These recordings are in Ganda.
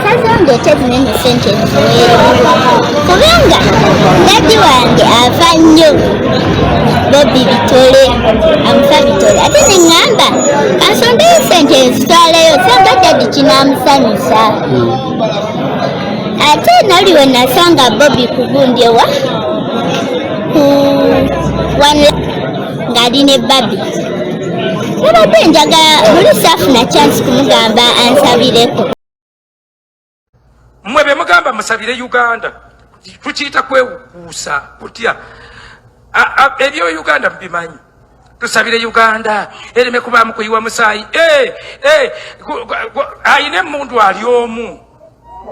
Sasa ndetezi nene sentence kubanga dadi wange ava nnyo Bobby Bitole amusa Bitole ate neŋŋamba kansondeyo sentence twaleyo sanga dadi kinamusanyusa ate nali we nasanga Bobby kugundi ewa ng'ali ne Babi nabadde njagala buli saafuna chance kumugamba ansabireko. Mwe be mugamba musabire Uganda tukiyita kwewukuusa kutya ebyo Uganda mbimanyi tusabire Uganda ereme kubaamu kuyiwa musaayi ayine mundu ali omu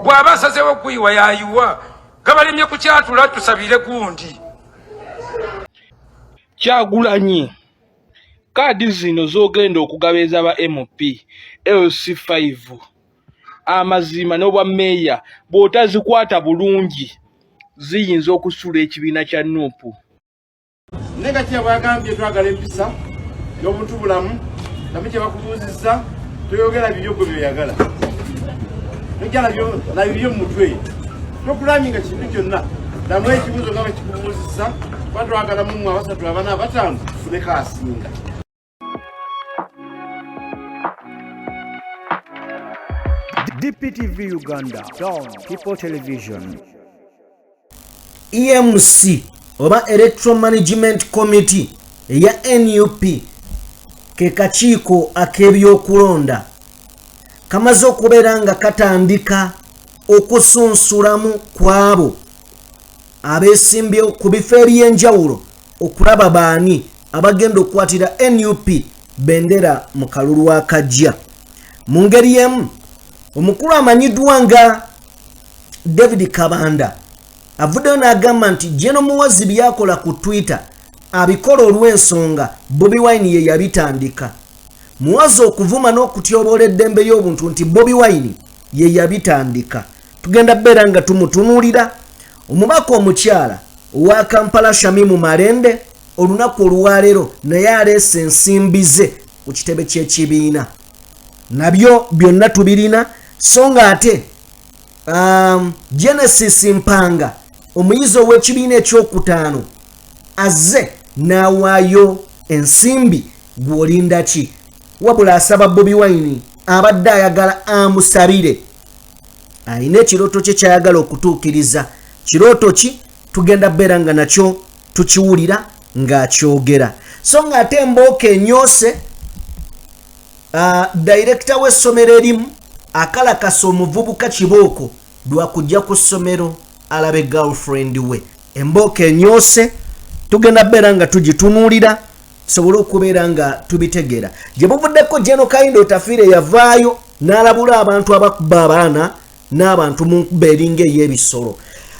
bw'aba asazeewo kuyiwa yayiwa gabalemye kukyatula tusabire gundi. Kyagulanyi kaadi zino z'ogenda okugabeza ba MP LC5 amazima n'obwa meeya bw'otazikwata bulungi ziyinza okusula ekibiina kya Nuupu. Nenga kye bagambye twagala empisa y'omuntu bulamu namwe kye bakubuuzizza toyogera bibyo gwe byoyagala tojala nabibyo mu mutwe tokulaminga kintu kyonna namwe ekibuuzo nga bakikubuuzizza twagala mu abasatu abana abatano tufune asinga. DPTV Uganda, Dawn People Television. EMC oba Electoral Management Committee ya NUP ke kakiiko ak'ebyokulonda kamaze okubeera nga katandika okusunsulamu kwabo abeesimbye ku bifo eby'enjawulo okulaba baani abagenda okukwatira NUP bendera mu kalulu akajja. Mu ngeri y'emu omukulu amanyiddwa nga David Kabanda avuddeyo n'agamba nti General Muhoozi byakola ku Twitter abikola olw'ensonga Bobi Wine ye yabitandika. Muhoozi okuvuma n'okutyoboola eddembe y'obuntu nti Bobi Wine ye yabitandika. Tugenda beera nga tumutunuulira. Omubaka omukyala owa Kampala Shamimu Malende olunaku olwaleero naye aleese ensimbi ze ku kitebe ky'ekibiina. Nabyo byonna tubirina so nga ate Genesis Mpanga omuyizi ow'ekibiina ekyokutaano azze n'awaayo ensimbi gw'olinda ki wabula asaba Bobi Wine abadde ayagala amusabire alina ekirooto kye kyayagala okutuukiriza. Kirooto ki tugenda beera nga nakyo tukiwulira ng'akyogera. So nga ate Mbooka enyoose director w'essomero erimu akalakasa omuvubuka Kibooko lwakujja ku ssomero alabe girlfriend we. Mbooka enyoose tugenda beera nga tugitunuulira tusobole okubeera nga tubitegeera. Gye buvuddeko General Kayindo Tafiire yavaayo n'alabula abantu abakuba abaana n'abantu mu nkuba eringa ey'ebisolo.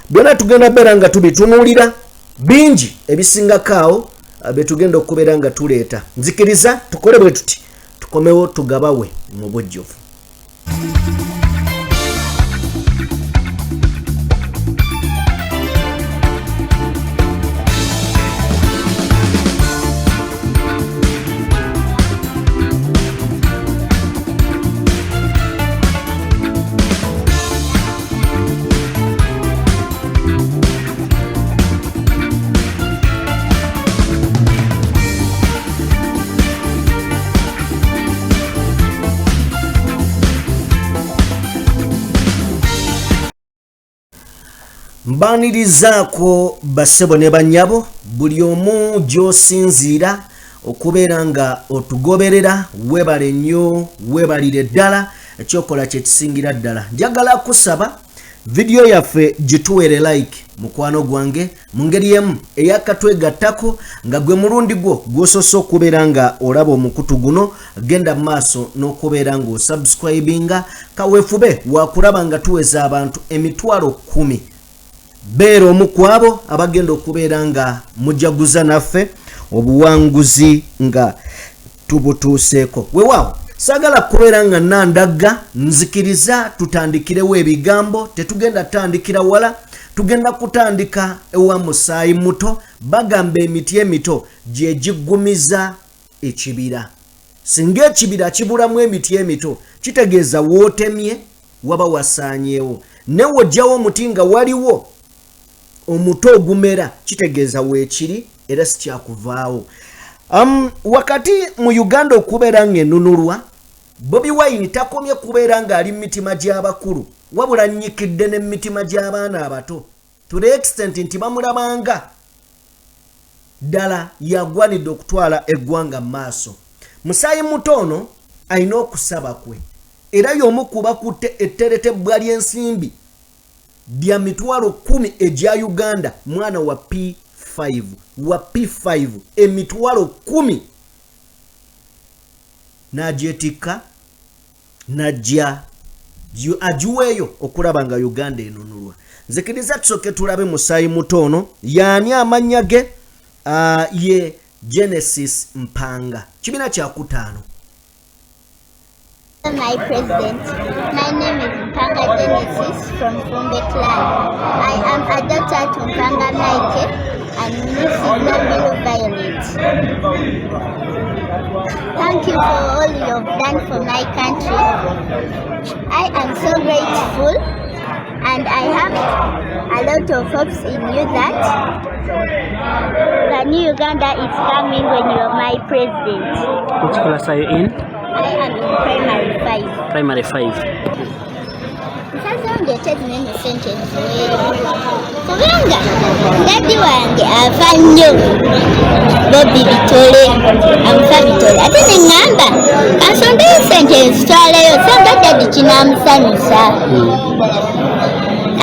Byonna tugenda beera nga tubitunuulira bingi ebisingako awo be tugenda okubeera nga tuleeta. Nzikiriza tukole bwe tuti tukomewo tugabawe mu bujjuvu. Mbanirizaako bassebo ne bannyabo buli omu gy'osinziira okubeera nga otugoberera. Webale nnyo, webalire ddala, ekyokola kye kisingira ddala. Njagala kusaba video yaffe gituwere like mukwano gwange mu ngeri emu eyakatwegattako nga gwe mulundi gwo gw'osoose okubeera nga olaba omukutu guno genda mu maaso n'okubeera nga osubscribinga kaweefube wakulaba nga tuweza abantu emitwalo 10. Beera omu ku abo abagenda okubeera nga mujaguza naffe obuwanguzi nga tubutuuseeko. Weewaawo saagala kubeera nga nandagga, nzikiriza tutandikirewo ebigambo. Tetugenda tandikira wala, tugenda kutandika ewa musaayi muto. Bagamba emiti emito gye giggumiza ekibira. Singa ekibira kibulamu emiti emito kitegeeza wootemye waba wasaanyeewo newe ojjawo omuti nga waliwo omuto ogumera kitegeeza weekiri era sikyakuvaawo. Wakati mu Uganda okubeera ng'ennunulwa, Bobi Wine takomye kubeera ng'ali mu mitima gy'abakulu wabula nnyikidde ne mu mitima gy'abaana abato to the extent nti bamulabanga ddala yagwanidde okutwala eggwanga mu maaso. Musaayi Mutono alina okusaba kwe era y'omu ku bakutte etteretebbwa ly'ensimbi lya mitwalo 10 egya Uganda, mwana wa P5 emitwalo 10 n'agyetikka n'ajja agiweeyo okulaba nga Uganda enunulwa. Nzikiriza tusooke tulabe Musaayi Mutono y'ani amannya ge. Ye Genesis Mpanga, kibiina kya kutaano. My president, my name is Mpanga Genesis from Fumbe clan. I am a daughter to Mpanga Mike and Mrs. Nabilu Violet. Thank you for all you have done for my country. I am so grateful and I have a lot of hopes in you that the new Uganda is coming when you are my president. Which class are you in? I am in primary 5. Primary 5. Sasa ngetezinene sentence kubanga dadi wange ava nnyo Bobi Bitole amufa Bitole ate neŋŋamba kansondeyo sentence twaleyo sanga dadi kinaamusanyusa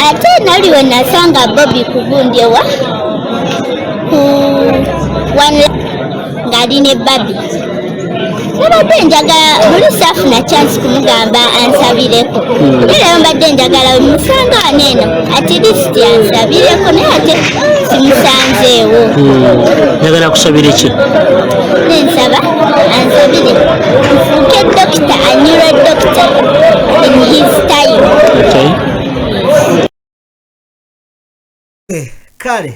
ate nali we nasanga Bobi kugundi ewa ng'ali ne Babi mbadde njagala buli saafuna chance kumugamba ansabireko era mbadde njagala musanga aneeno at least ansabireko naye ate simusanzeewo. Njagala kusabira ki? Nensaba ansabire nfuuke dokita anyura dokita in his time. Kale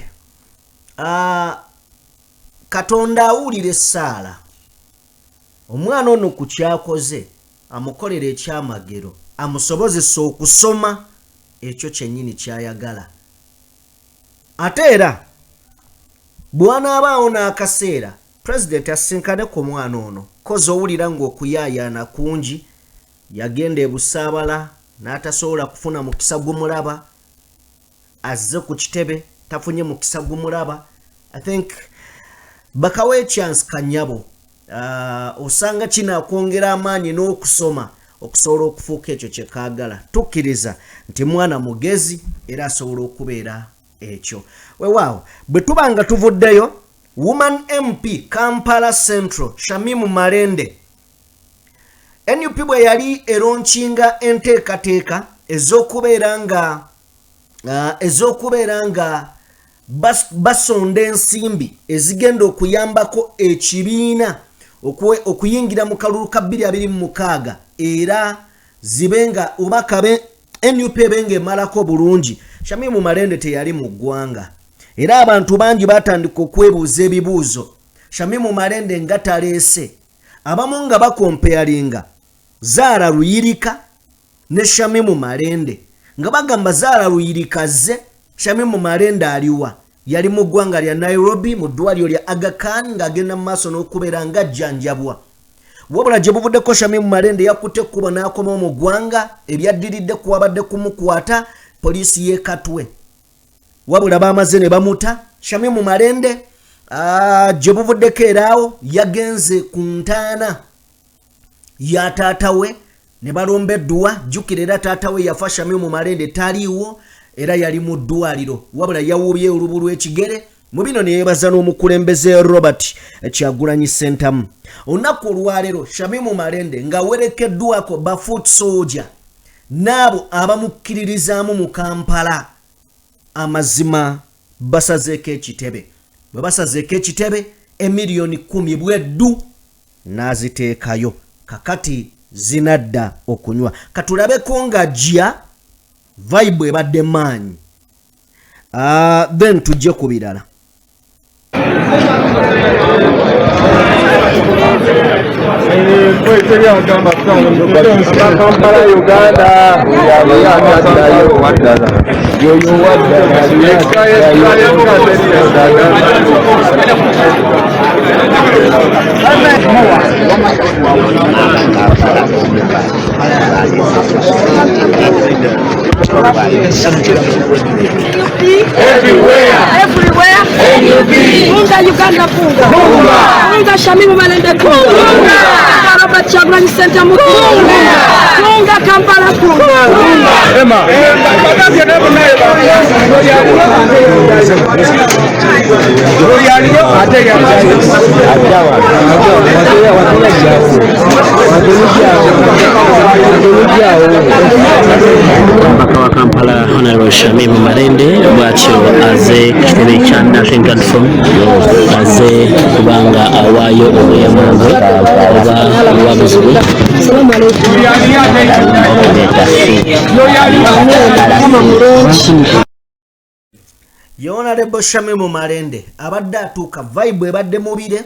Katonda awulira essaala. Omwana ono ku kyakoze amukolera ekyamagero amusobozesa okusoma ekyo kyennyini kyayagala. Ate era bw'anaabaawo n'akaseera pulezidenti asinkane ku mwana ono kozi owulira ng'okuyaayaana kungi yagenda e Busaabala n'atasobola kufuna mukisa gumulaba azze ku kitebe tafunye mukisa gumulaba. I think bakawe chance kanyabo osanga kinakwongera amaanyi n'okusoma okusobola okufuuka ekyo kye kaagala. Tukkiriza nti mwana mugezi era asobola okubeera ekyo. Weewaawo bwe tuba nga tuvuddeyo, Woman MP Kampala Central Shamimu Malende NUP bwe yali eronkinga enteekateeka ez'okubeera nga basonda ensimbi ezigenda okuyambako ekibiina okuyingira mu kalulu ka 2026 era zibenga obaka NUP ebenga emalako bulungi. Shamimu Malende teyali mu ggwanga era abantu bangi batandika okwebuuza ebibuuzo. Shamimu Malende nga taleese, abamu nga bakompeyalinga Zaara Luyirika ne Shamimu Malende nga bagamba Zaara Luyirika ze, Shamimu Malende aliwa yali mu ggwanga lya Nairobi mu ddwaliro lya Aga Khan ng'agenda mu maaso n'okubeera nga ajjanjabwa. Wabula gye buvuddeko Shamimu Malende yakutte ekkubo n'akoma mu ggwanga ebyaddiridde kuwabadde kumukwata poliisi y'e Katwe. Wabula bamaze ne bamuta. Shamimu Malende gye buvuddeko eraawo yagenze ku ntaana ya taata we ne balomba edduwa. Jjukira era taata we yafa Shamimu Malende taliiwo era yali mu ddwaliro wabula yawubye olubu lw'ekigere. Mu bino ne yeebaza n'omukulembeze Robert Kyagulanyi Ssentamu. Olunaku olwaleero Shamimu Malende ng'awerekeddwako ba foot soldier n'abo abamukkiririzaamu mu Kampala. Amazima basazeeko ekitebe. Bwe basazeeko ekitebe emiliyoni 10 bweddu n'aziteekayo. Kakati zinadda okunywa. Katulabeko nga jja vibe ebadde maanyi. Then tujje ku birala. Kampala Uganda everywhere. Funga Uganda, funga Shamimu Malende, funga Robert Chagulanyi Center, funga Kampala, funga Mpaka wa Kampala Honorable Shamimu Malende bwatyo aze kitebe kya Nothing Platform aze kubanga awaayo obuyambo oba obuwabuzi bwe. Assalamu alaikum. Honorable Shamimu Malende abadde atuuka vibe ebadde mubire.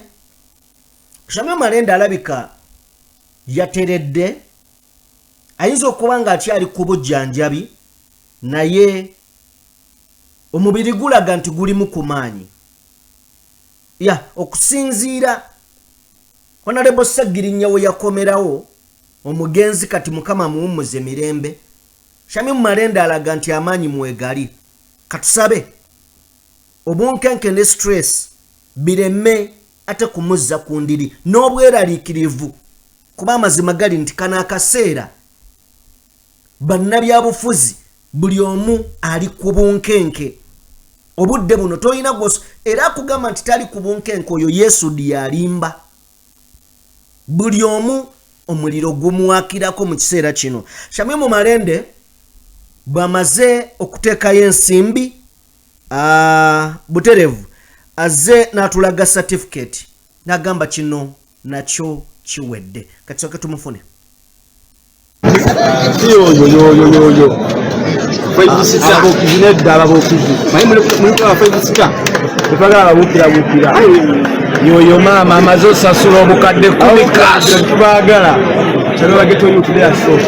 Shamimu Malende alabika yateredde, ayinza okuba nga akyali ku bujjanjabi naye omubiri gulaga nti gulimu ku maanyi. Okusinziira Honorable Ssegirinya we yakomerawo omugenzi kati Mukama muwummuze mirembe, Shamimu Malende alaga nti amaanyi mwegali. Katusabe obunkenke ne stress bireme ate kumuzza ku ndiri n'obweraliikirivu, kuba amazima gali nti kana akaseera bannabyabufuzi buli omu ali ku bunkenke. Obudde buno toyina gwoso era akugamba nti tali ku bunkenke oyo Yesu yalimba. Buli omu omuliro gumuwakirako mu kiseera kino. Shamimu Malende bwamaze okuteekayo ensimbi buterevu azze n'atulaga certificate n'agamba kino nakyo kiwedde. Kati soke tumufune. Yoyo mama amaze osasula obukadde 10 cash tubagala kyalo geto yutule aso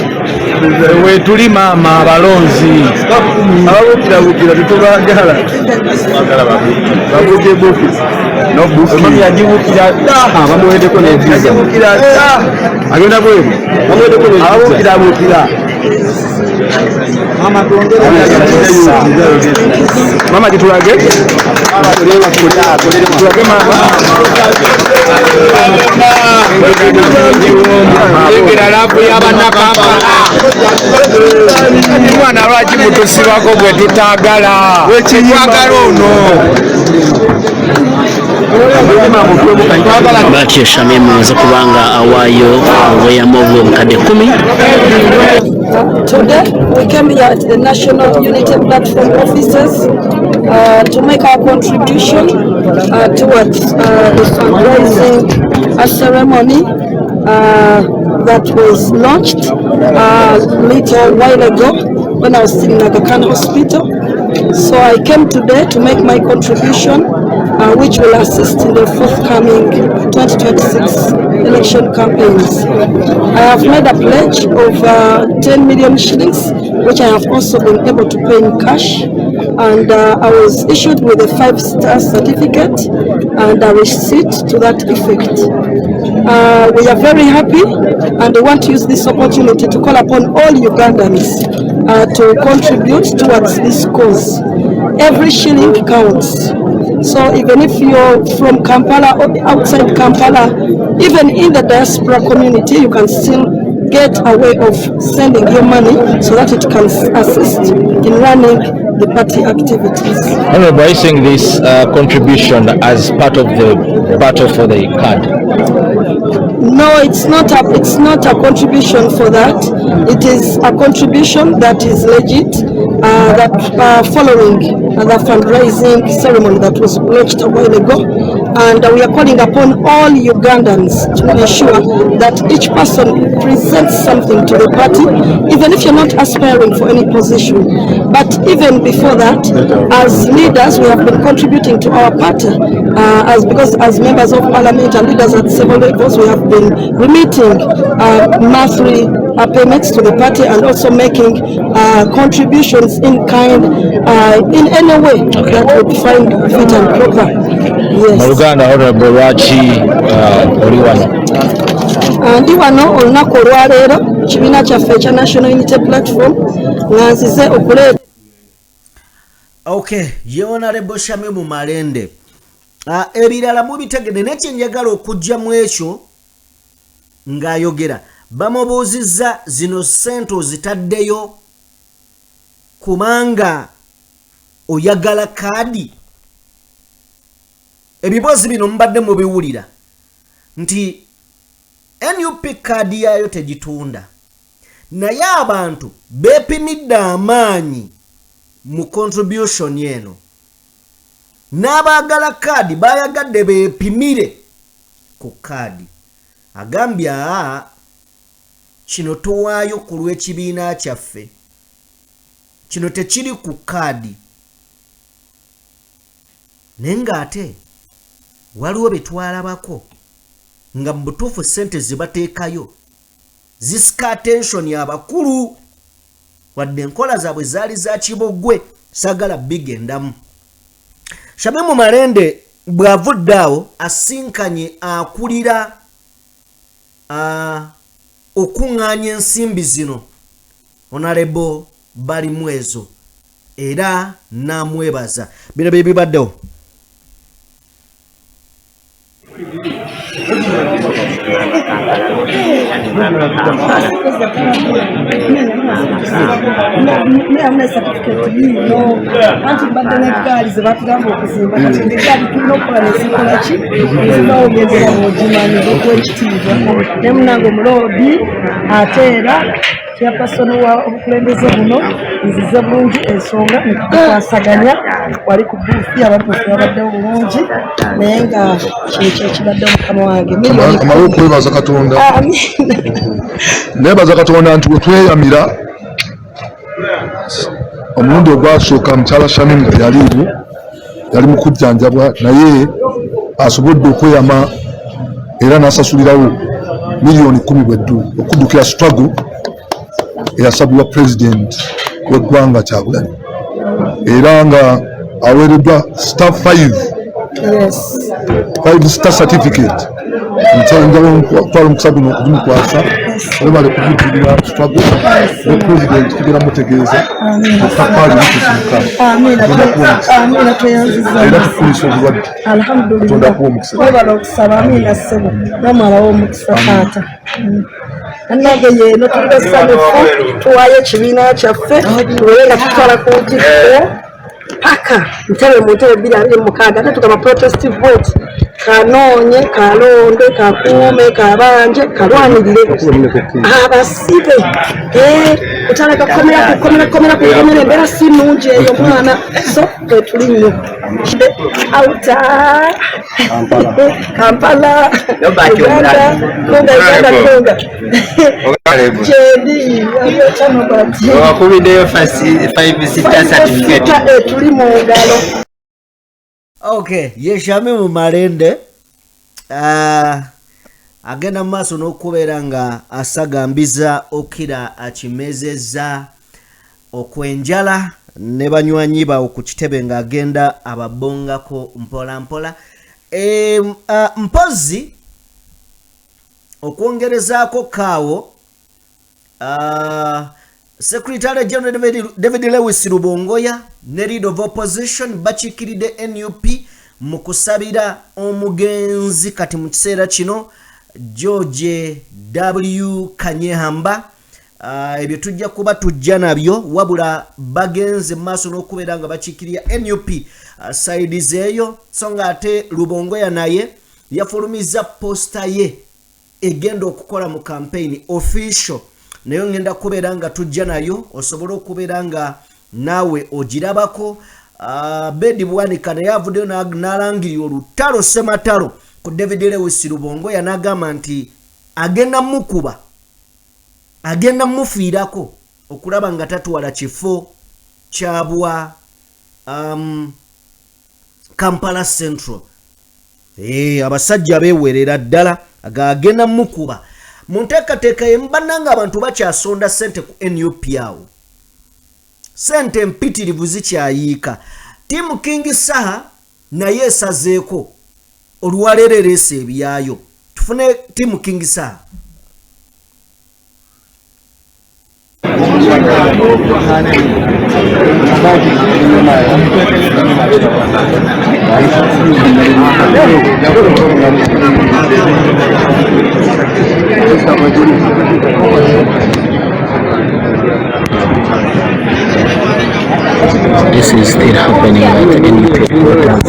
we tuli mama abalonzi ababukira tutubagala babuke buki no buki mami yajibukira bamuwedeko ne visa agenda bwe bamuwedeko ne abukira mama tuongere mama kitulage mama Ngira lapu y'abana Kampala mwana lwaki mutusibako gwe tutagala wekiyagala ono bwatyo Shamimu aze kubanga awaayo obweyamo obw'obukadde 10. Today we came here at the National Unity Platform offices to make our contribution towards the fundraising ceremony that was launched a little while ago when I was still in Aga Khan Hospital. So I came today to make my contribution, which will assist in the forthcoming 2026 election campaigns. I have made a pledge of 10 million shillings, which I have also been able to pay in cash. And I was issued with a 5-star certificate and a receipt to that effect. We are very happy and we want to use this opportunity to call upon all Ugandans to contribute towards this cause. Every shilling counts. So even if you're from Kampala or outside Kampala, even in the diaspora community, you can still get a way of sending your money so that it can assist in running the party activities. Honorable, are you seeing this contribution as part of the battle for the card? No, it's not a contribution for that. It is a contribution that is legit, following the fundraising ceremony that was launched a while ago. and we are calling upon all Ugandans to ensure that each person presents something to the party, even if you're not aspiring for any position. But even before that, as leaders, we have been contributing to our party, because as members of parliament and leaders at several levels, we have been remitting monthly payments to the party and also making contributions in kind, in any way that we find fit and proper. Yes. Maluganda Honorable Rachi Oliwano. Ndi wano olunaku olwaleero kibiina kyaffe ekya National Unity Platform nga nzize okuleeta. Okay, ye Honorable Shamimu Malende. Ebirala mubitegedde nekye njagala okujja mu ekyo ng'ayogera. Bamubuuzizza zino ssente ozitaddeyo kubanga oyagala kaadi. Ebibuuzo bino mubadde mubiwulira nti NUP kaadi yayo tegitunda, naye abantu beepimidde amaanyi mu contribution eno, n'abaagala kaadi bayagadde beepimire ku kaadi. Agambye kino tuwaayo ku lw'ekibiina kyaffe, kino tekiri ku kaadi. Naye ng'ate waliwo betwalabako nga mu butuufu ssente zibateekayo zisika attention abakulu, wadde enkola zaabwe zaali za kibogwe, sagala bigendamu. Shamimu Malende bw'avudde awo asinkanye akulira okuŋŋaanya ensimbi zino Honorable Balimwezo era n'amwebaza. Bino bye bibaddewo. Chairperson wa obukulembeze buno nzize bulungi ensonga nekukwasaganya wali ku booth abantu babaddewo bulungi naye nga kino kibadde mukama wange amala okwebaza Katonda. Nebaza Katonda nti wetweyamira omulundi ogwasooka mukyala Shamimu yali mu kujjanjabwa naye asobodde okweyama era n'asasulirawo miliyoni 10 bweddu okuddukira struggle eyasabibwa president w'eggwanga Kyagulanyi era nga aweereddwa star 5 star certificate ntenjawo twala omukisa guno okugimukwasa webale kuvujjirira struggle ne president tugera mutegeeza okutakwali era tufunisa obulwadde Katonda kuwa omukisa webala okusaba amina ssebo namalawo omukisa taata nange yeeno tulesanyufu tuwaayo ekibiina kyaffe tuwere nga tutwala ku ntikko paka ntebe mu ntebe 226 ate tugamba protest vote kanoonye kalonde kakuume kabanje kalwanirire abasibe kutaleka komera embeera si nnungi eyo mwana so tuli nnyo auta Kampala Uganda konga jendi wakubideyo 5 certificate tuli mu ngalo. Okay, ye Shamimu Malende agenda mu maaso n'okubeera nga asagambiza okira akimezezza okwenjala ne banywanyi bawo ku kitebe ng'agenda ababongako mpola mpola. Mpozi okwongerezaako kaawo Secretary General David Lewis Rubongoya ne Leader of Opposition bakikiridde NUP mu kusabira omugenzi kati mu kiseera kino George W. Kanyehamba. Ebyo tujja kuba tujja nabyo wabula bagenze maaso n'okubeera nga bakikirya NUP sides eyo, so nga ate Rubongoya naye yafulumiza posta ye egenda okukola mu campaign official, nayo ngenda kubeera nga tujja nayo osobola okubeera nga naawe ogirabako. Bedi Bwanika naye avuddeyo n'alangirira olutalo Ssematalo ku David Lewis Lubongo yanagamba nti agenda mukuba agenda mufiirako okulaba nga tatuwala kifo kyabwa Kampala Central. Abasajja beewerera ddala agenda mukuba mu nteekateeka yembannanga abantu bakyasonda ssente ku NUP awo sente mpitirivu zikyayiika. Tiimu King Saha naye esazeeko olwaleero ereese ebyayo. Tufune Tiimu King Saha. This is still happening at NUP headquarters.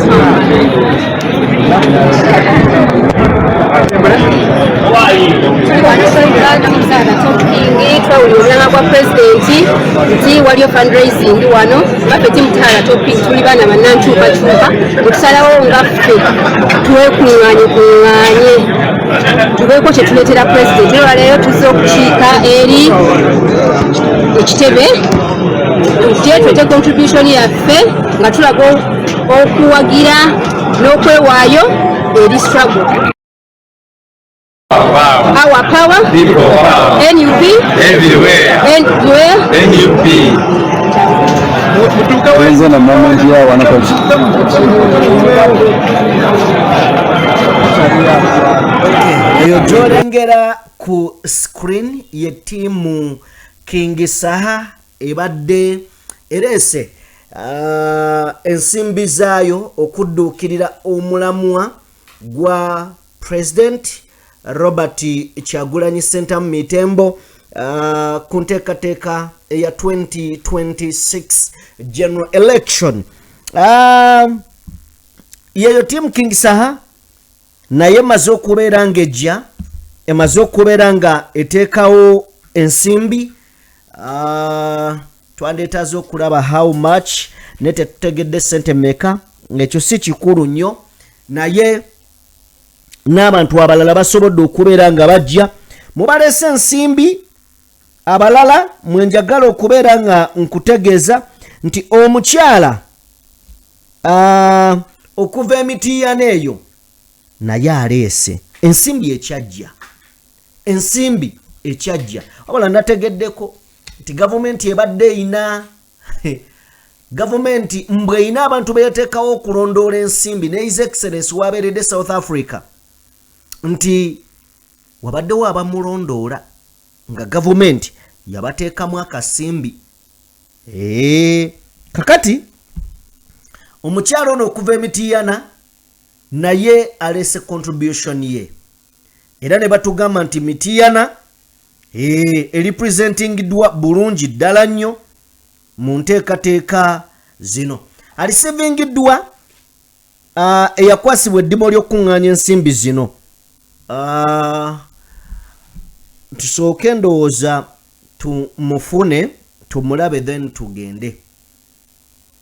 Olulanga kwa pulezidenti nti waliyo fundraising wano baffe timutala topping tuli baana bannankyukakyuka netusalawo nga ffe twekuŋŋaanye tubeeko kye tuleetera pulezidenti olwaleero tuzze okukiika eri ekitebe tujje twete contribution yaffe nga tulaga okuwagira n'okwewaayo eri struggle. Our power, NUP, everywhere, NUP. na moment ya wanakozi. Eyo gyolengera ku screen ye tiimu King Saha ebadde erese ensimbi zaayo okudduukirira omulamwa gwa President Robert Kyagulanyi Ssentamu Mitembo ku nteekateeka eya 2026 general election. Yeyo tiimu King Saha naye emaze okubeera ng'ejja emaze okubeera nga eteekawo ensimbi twandeetaze okulaba how much ne tetutegedde ssente meka ng'ekyo si kikulu nnyo naye n'abantu abalala basobodde okubeera nga bajja mubalese ensimbi abalala mwenjagala okubeera nga nkutegeeza nti omukyala okuva emitiiyana eyo naye aleese ensimbi ekyajja wabula nategeddeko nti gavumenti ebadde eyina gavumenti mbwe eyina abantu beyateekawo okulondoola ensimbi ne His Excellency wabeeredde South Africa nti wabaddewo abamulondoola nga gavumenti yabateekamu akasimbi. Kakati omukyalo ono okuva emitiiyana naye alese contribution ye era ne batugamba nti mitiiyana representingidwa bulungi ddala nnyo mu nteekateeka zino. Alisevingiddwa eyakwasibwa eddimu ly'okuŋŋaanya ensimbi zino. Tusooke ndowooza tumufune tumulabe then tugende.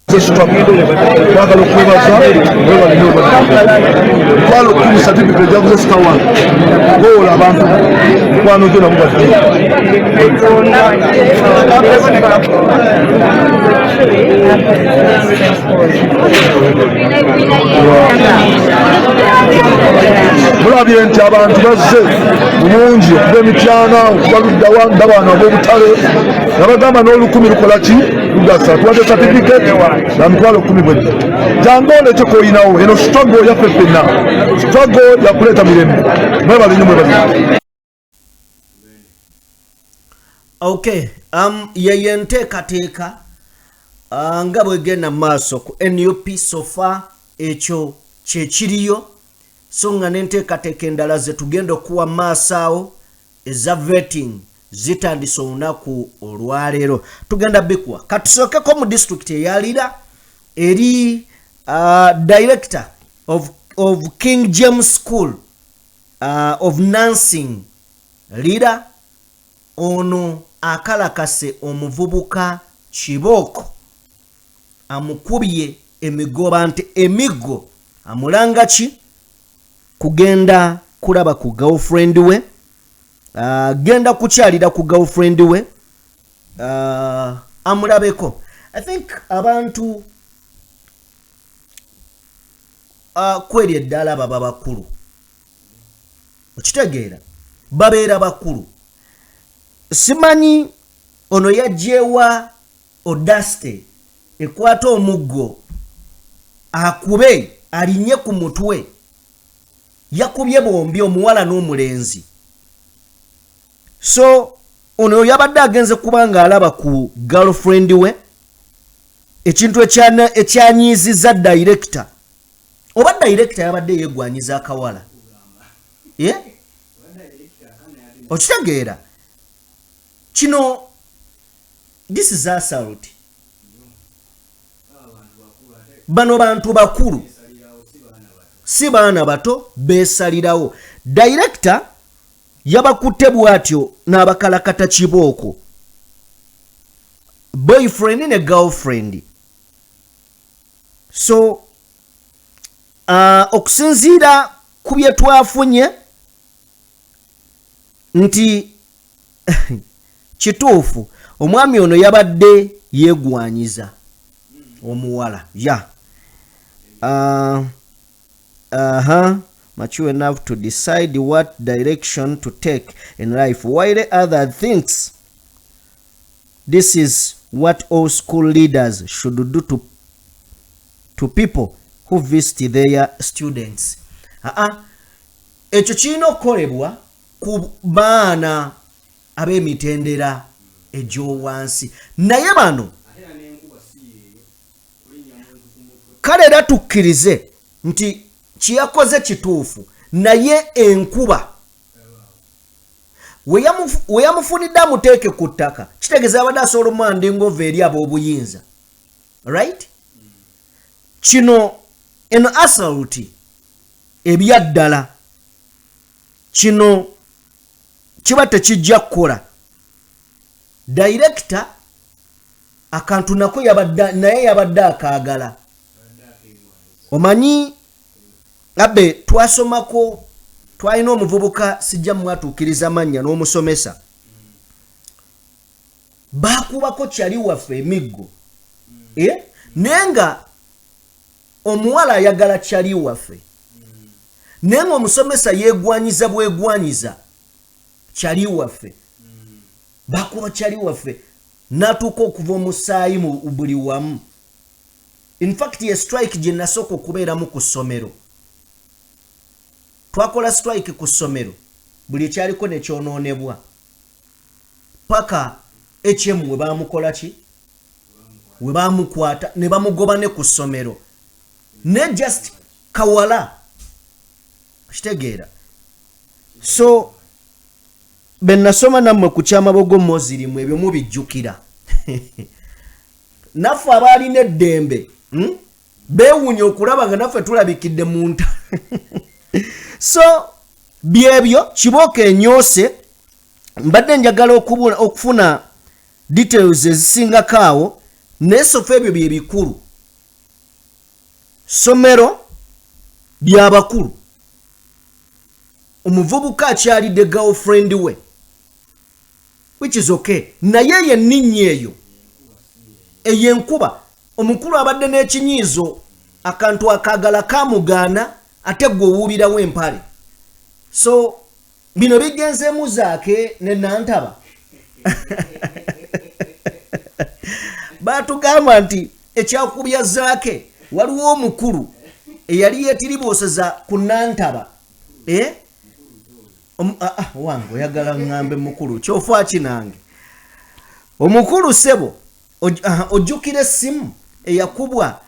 Twagala okwebaza twala okumi certificate gyavuze sitawa goola abantu mukwano gyo namubadde mulabye nti abantu bazze bulungi okuba emityana okubaluddawa ndabaana ab'obutale nga bagamba n'olukumi lukola ki lugasa tuwadde certificate na mitwalo 10 bwedde jangu oleke koyinawo eno struggle yaffe ffenna struggle yakuleeta mirembe mwebale nnyo mwebale. Okay, yeye nteekateeka nga bwegenda mu maaso ku NUP sofa ekyo kyekiriyo so nga n'enteekateeka endala ze tugenda okuwa maaso awo eza vetting zitandise olunaku olwaleero tugenda bikuwa katusookeko mu district eyalira eri director of King James School of Nursing leader ono akalakase omuvubuka Kibooko amukubye emigoba nti emiggo amulanga ki kugenda kulaba ku girlfriend we genda kukyalira ku girlfriend we amulabeko. I think abantu kweri eddala baba bakulu okitegeera babeera bakulu. Simanyi ono yajjewa odaste ekwata omuggo akube alinye ku mutwe yakubye bombi omuwala n'omulenzi. So ono yabadde agenze kubanga alaba ku girlfriend we ekintu ekyanyiiziza director oba director yabadde yegwanyiza akawala okitegeera kino this is assault. Bano bantu bakulu si baana bato beesalirawo. Director yabakutte bwatyo n'abakalakata kibooko boyfriend ne girlfriend. So okusinziira ku bye twafunye nti kituufu omwami ono yabadde yeegwanyiza omuwala mature enough to decide what direction to take in life while other thinks this is what all school leaders should do to people who visit their students. Ekyo kirina okukolebwa ku baana ab'emitendera egy'owansi naye bano kale era tukkirize nti kiyakoze kituufu naye enkuba we yamufunidde amuteeke ku ttaka kitegeeza abadde asobola omwandinga ova eri ab'obuyinza right. Kino eno assault ebyaddala kino kiba tekijja kukola. Director akantu nako naye yabadde akaagala. Omanyi abe twasomako twalina omuvubuka sijja mwatuukiriza mannya n'omusomesa baakubako kyali waffe emiggo naye nga omuwala ayagala kyali waffe naye nga omusomesa yeegwanyiza bwegwanyiza kyali waffe bakuba kyali waffe n'atuuka okuva omusaayi mu buli wamu. In fact ye strike gye nasooka okubeeramu ku ssomero twakola strike ku ssomero buli ekyaliko ne kyonoonebwa paka HM we baamukola ki we baamukwata ne bamugoba ne ku ssomero ne just kawala kitegeera. So benasoma nammwe ku kyamabogo mozirimu ebyo mubijjukira naffe abaalina eddembe beewunya okulaba nga naffe tulabikidde mu nta so byebyo kibooka enyoose mbadde njagala okufuna details ezisingako awo naye sofa ebyo bye bikulu ssomero ly'abakulu omuvubuka akyalidde girlfriend we which is okay naye yenninnya eyo enkuba omukulu abadde n'ekinyiizo akantu akaagala kamugaana ate gwe owuubirawo empale. So bino bigenzeemu Zaake ne Nantaba baatugamba nti ekyakubya Zaake waliwo omukulu eyali yeetiribooseza ku Nantaba wange oyagala ngambe mukulu kyofa kinange omukulu sebo ojjukira essimu eyakubwa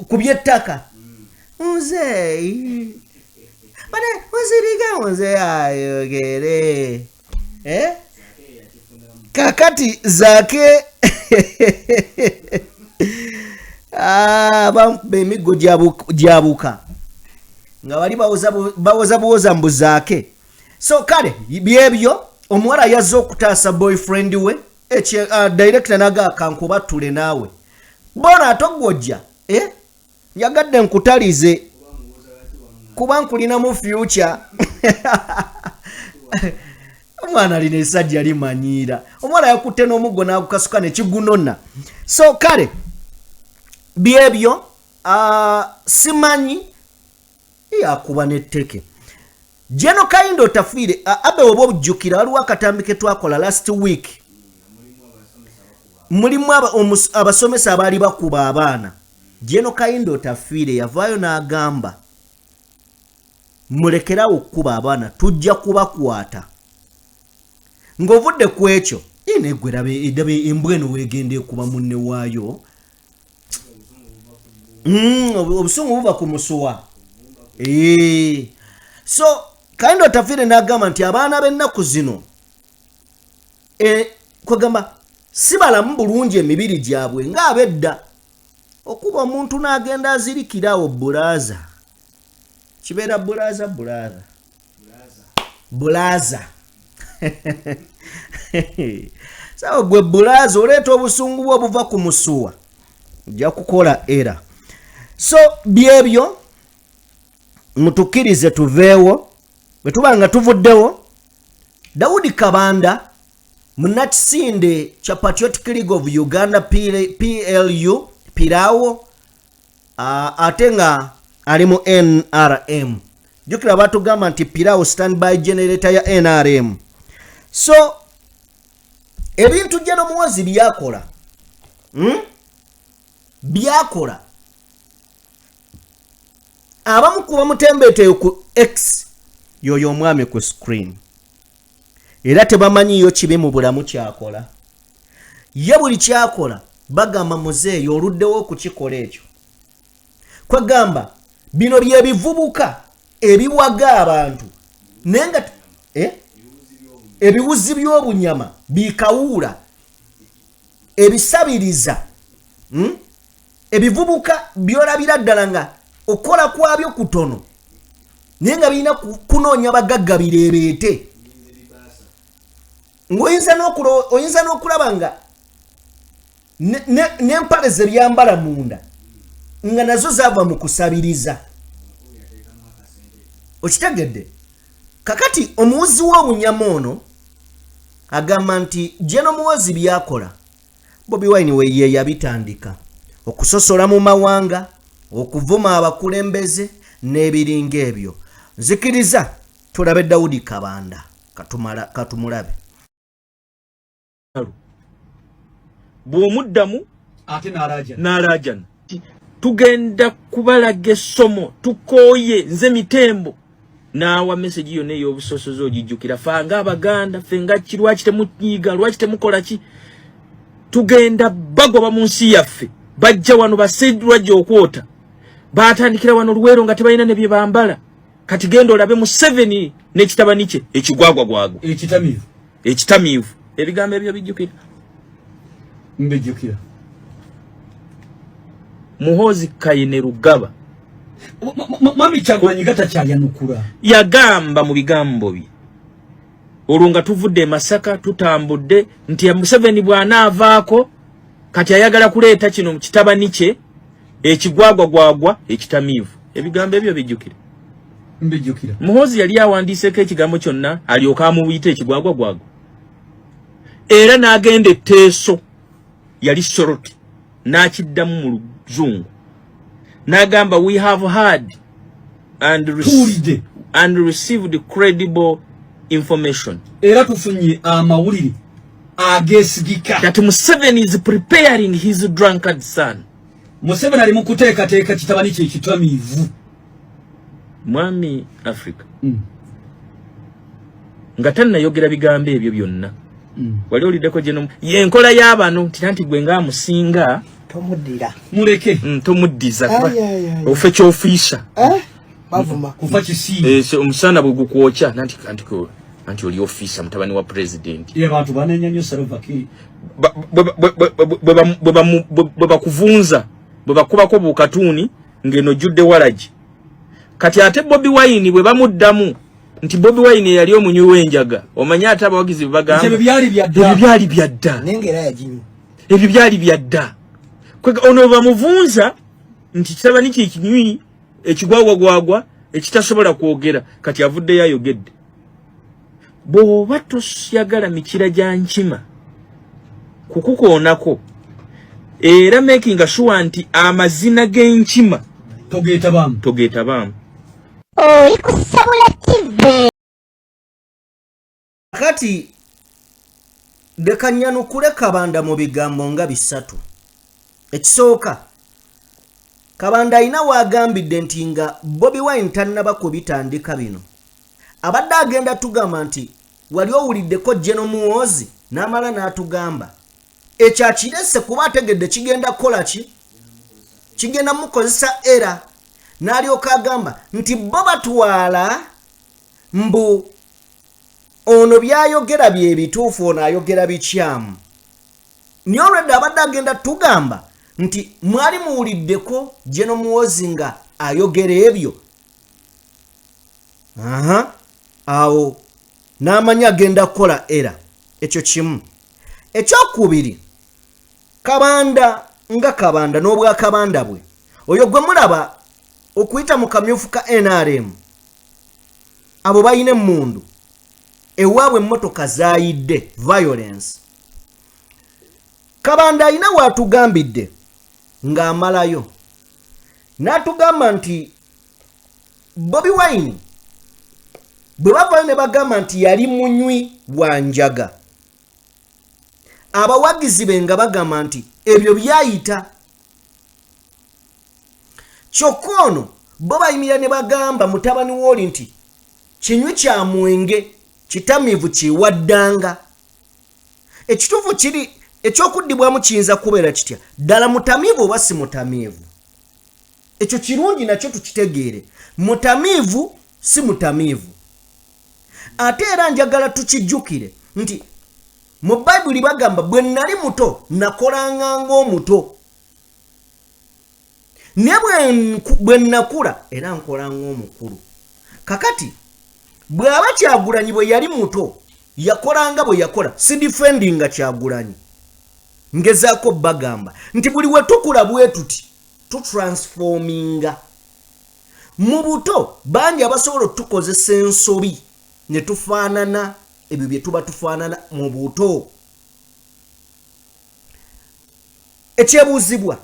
ku by'ettaka muzeeyi bane oziriga muzeeyi ayogere kakati Zaake bamukuba emiggo gyabuka nga bali bawoza buwoza mbu Zaake. So kale byebyo omuwala yazze okutaasa boyfriend we director naga kankuba tule naawe bona atogojja yagadde nkutalize kuba nkulina mu future omwana alina esajja limanyiira omwana yakutte n'omuggo n'agukasuka ne kigunonna so kale byebyo simanyi yakuba n'etteke Jeno Kaindo Tafire abe obo obujjukira waliwo akatambi ke twakola last week mulimu abasomesa abaali bakuba abaana Jeno Kaindo Tafire yavaayo n'agamba mulekerawo okukuba abaana tujja kubakwata ng'ovudde ku ekyo negwerabe embweno weegende kuba munne waayo obusungu buva ku musuwa so Kaindo Tafire n'agamba nti abaana b'ennaku zino kwegamba si balamu bulungi emibiri gyabwe ng'abedda okuba omuntu n'agenda azirikirawo bulaaza kibeera bulaaza sawa gwe bulaaza oleeta obusungu bwe obuva ku musuwa ojja kukola era so byebyo mutukirize tuveewo bwe tuba nga tuvuddewo Daudi Kabanda munakisinde kya Patriotic League of Uganda PLU Pirawo ate nga ali mu NRM jukira batugamba nti Pirawo standby generator ya NRM so ebintu Jeno Muhoozi byakola abamu kuba mutembeeteyo ku X yoyo omwami ku screen era tebamanyiyo kibi mu bulamu kyakola ye buli kyakola bagamba muzeeyo oluddewo okukikola ekyo kwegamba bino byebivubuka ebiwaga abantu naye nga ebiwuzi by'obunyama bikawuula ebisabiriza ebivubuka byolabira ddala nga okola kwabyo kutono naye nga birina kunoonya bagagga bireebeete ng'oyinza n'okulaba nga n'empale ze byambala munda nga nazo zaava mu kusabiriza okitegedde kakati omuwuzi w'obunyama ono agamba nti Jeno Muhoozi byakola Bobi Wine we ye yabitandika okusosola mu mawanga okuvuma abakulembeze n'ebiringa ebyo nzikiriza tulabe Daudi Kabanda katumulabe bw'omuddamu ate n'alaajana tugenda kubalaga essomo tukooye nze Mitembo naawa message yonna ey'obusosozi ogijjukira fanga Abaganda fenga lwaki temunyiiga lwaki temukola ki tugenda bagoba mu nsi yaffe bajja wano baseddwajja okwota baatandikira wano Luweero nga tebalina ne bye bambala kati genda olabe mu 7 n'ekitabani kye ekigwagwagwago ekitamiivu ebigambo ebyo bijjukira mbijjukira Muhoozi Kayine Rugaba mami Kyagulanyi gatakyalyanukula yagamba mu bigambo bye olwo nga tuvudde e Masaka tutambudde nti Museveni bw'anaavaako kati ayagala kuleeta kino mu kitabani kye ekigwagwagwagwa ekitamiivu ebigambo ebyo bijjukira mbijjukira Muhoozi yali awandiiseeko ekigambo kyonna alyoka amubuyita ekigwagwagwagwa era n'agenda etteeso yali soroti n'akiddamu mu Luzungu n'agamba we have heard and received credible information era tufunye amawulire agesigika that Museveni is preparing his drunkard son. Museveni ali mu kuteekateeka kitabani kye ekitamiivu mwami Africa nga tannayogera bigambo ebyo byonna wali oliddeko Jeno yenkola y'abano nti gwe nga amusinga tomuddira muleke tomuddiza ofe kyofiisa bavuma kufa kisiibo omusana bwe gukwokya nanti oli ofiisa mutabani wa president ye bantu banenya nnyo Salva Kiir bwe bakuvunza bwe bakubako bukatuuni ng'eno judde walagi kati ate Bobi Wine bwe bamuddamu nti Bobi Wine yali omunywi w'enjaga omanya ate abawagizi bagamba ebyo byali byadda nengera yaginyu ebyo byali byadda ono bamuvunza nti kitaba niki ekinywi ekigwagwagwagwa ekitasobola kwogera kati avuddeyo ayogedde. Bw'oba tosyagala mikira gya nkima kukukoonako era making sure nti amazina g'enkima togeetabaamu. Kati dekanyanukule Kabanda mu bigambo nga bisatu. Ekisooka, Kabanda alina waagambidde nti nga Bobi Wine tannaba kubitandika bino abadde agenda tugamba nti wali owuliddeko General Muhoozi n'amala n'atugamba ekyakirese kuba ategedde kigenda kukola ki, kigenda mukozesa era n'alyoka agamba nti bo batwala mbu ono byayogera bye bituufu ono ayogera bikyamu. Niyo olwedde abadde agenda tugamba nti mwali muwuliddeko General Muhoozi nga ayogera ebyo. Awo n'amanya agenda kukola era. Ekyo kimu. Ekyokubiri, Kabanda nga Kabanda n'obwa Kabanda bwe oyo gwe mulaba okuyita mu kamyufu ka NRM abo bayina emmundu ewaabwe emmotoka zaayidde violence. Kabanda alina waatugambidde ng'amalayo n'atugamba nti Bobi Wine bwe bavayo ne bagamba nti yali munywi wa njaga, abawagizi be nga bagamba nti ebyo byayita. Kyokka ono bo bayimirira ne bagamba mutabani w'oli nti kinywi kya mwenge kitamiivu kiwaddanga. Ekituufu kiri ekyokuddibwamu kiyinza kubeera kitya, ddala mutamiivu oba si mutamiivu. Ekyo kirungi nakyo tukitegeere, mutamiivu si mutamiivu. Ate era njagala tukijjukire nti mu Bayibuli bagamba bwe nali muto nakolanga ng'omuto, ne bwe nakula era nkola ng'omukulu. Kakati bw'aba Kyagulanyi bwe yali muto yakolanga bwe yakola, si defendinga Kyagulanyi. Ngezaako bagamba nti buli we tukula bwe tuti tutransforminga. Mu buto bangi abasobola otukozesa ensobi ne tufaanana ebyo bye tuba tufaanana mu buto. Ekyebuuzibwa,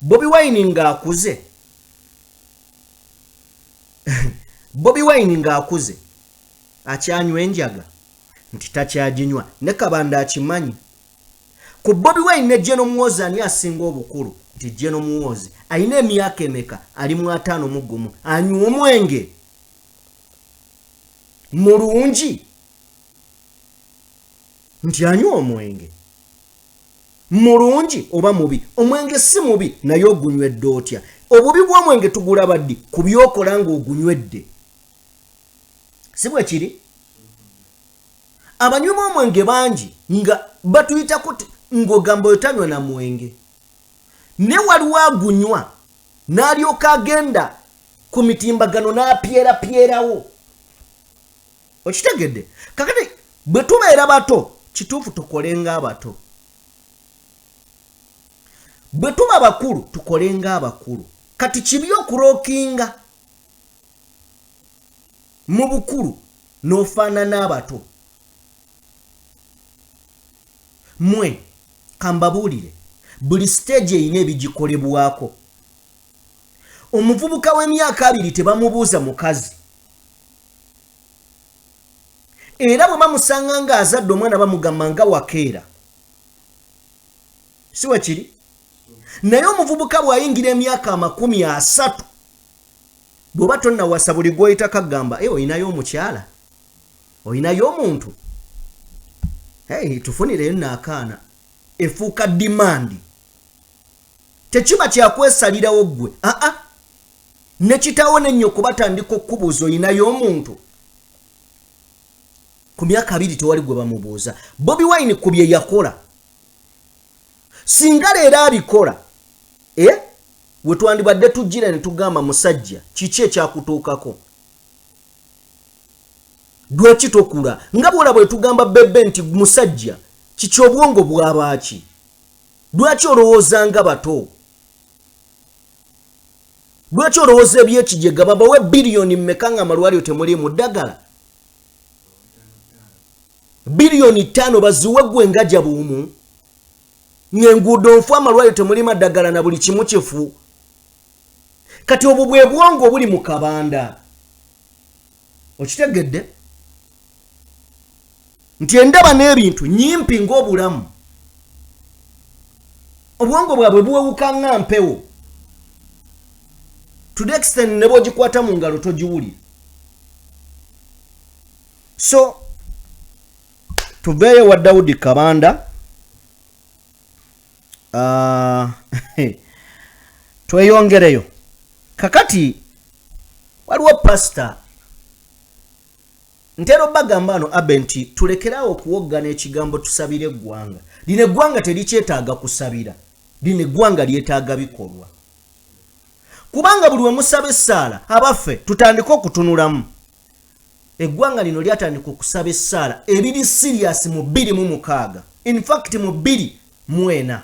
Bobi Wine ng'akuze Bobi Wine ng'akuze akyanywa enjaga nti takyaginywa, ne Kabanda akimanyi. Ku Bobi Wine ne General Muhoozi ani asinga obukulu nti General Muhoozi alina emyaka emeka, ali mu 51, anywa omwenge mulungi nti anywa omwenge mulungi oba mubi. Omwenge si mubi naye ogunywedde otya. Obubi bw'omwenge tugulaba ddi ku byokola ng'ogunywedde, si bwe kiri? Abanywi b'omwenge bangi nga batuyita kuti ng'ogamba otanywa na mwenge, ne waliwo agunywa n'alyoka agenda ku mitimbagano n'apyerawo. Okitegedde? Kakati bwe tubeera bato kituufu tukolenga abato, bwe tuba bakulu tukolenga abakulu. Kati kibi okulookinga mu bukulu n'ofaanana abato. Mwe kambabuulire, buli stage eyina ebigikolebwako. Omuvubuka w'emyaka 2 tebamubuuza mukazi, era bwe bamusanga nga azadde omwana bamugamba nga wakeera, si we kiri? Naye omuvubuka bw'ayingira emyaka 30 bw'oba tonnawasa buli gw'oyita kagamba oyinayo omukyala, oyinayo omuntu, tufunireyo n'akaana, efuuka dimandi. Tekiba kyakwesalirawo ggwe, ne kitaawo ne nnyoko batandika okubuuza oyinayo omuntu. Ku myaka 2 tewali gwe bamubuuza. Bobi Wine ku bye yakola singa leero abikola, we twandibadde tujjira ne tugamba musajja kiki ekyakutuukako, lwaki tokula? Nga bw'ola bwe tugamba bebe nti musajja kiki obwongo bw'abaaki, Lwaki olowooza nga bato? Lwaki olowooza ebyekigega babawe biliyoni mmeka nga amalwaliro temuliimu ddagala? Biliyoni 5 baziwe gwe ngaja buumu. Ng'enguudo nfu amalwaliro temulimu ddagala na buli kimu kifu. Kati obwo bwe bwongo obuli mu kabanda. Okitegedde? Nti endaba n'ebintu nyimpi ng'obulamu. Obwongo bwabwe buwewuka nga mpewo. To the extent ne bw'ogikwata mu ngalo togiwulira. So tuveeyo wa Daudi Kabanda. Tweyongereyo. Kakati waliwo pastor ntero bagamba ano abenti tulekerawo okuwoggana ekigambo tusabire eggwanga. Lino eggwanga terikyetaaga kusabira. Lino eggwanga lyetaaga bikolwa. Kubanga buli we musaba essaala abaffe tutandika okutunulamu. Eggwanga lino lyatandika okusaba essaala ebiri serious mu 2006. In fact mu 2004.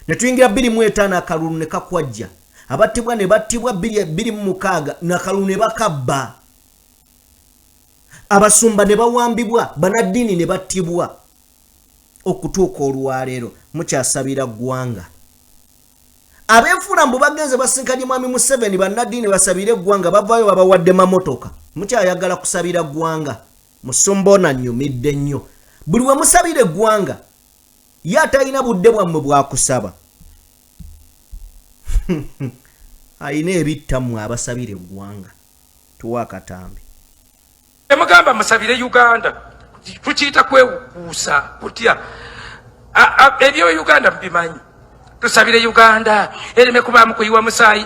Ne tuyingira 2005 akalulu ne kakwajja. Abattibwa ne battibwa 2006 n'akalulu ne bakabba. Abasumba ne bawambibwa, banaddiini ne battibwa. Okutuuka olwaleero mukyasabira ggwanga. Abeefuna mbu bagenze basinkanye mwami Museveni banaddiini basabire eggwanga bavaayo babawadde mamotoka. Mukyayagala kusabira ggwanga. Musumba ono annyumidde nnyo. Buli we musabire eggwanga ye atalina budde bwammwe bwakusaba. Ayina ebittammwe abasabire eggwanga. Tuwa akatambi. Emugamba musabire Uganda. Tukiyita kwewukuusa kutya. Ebyo Uganda mbimanyi. Tusabire Uganda ereme kubaamu kuyiwa musaayi.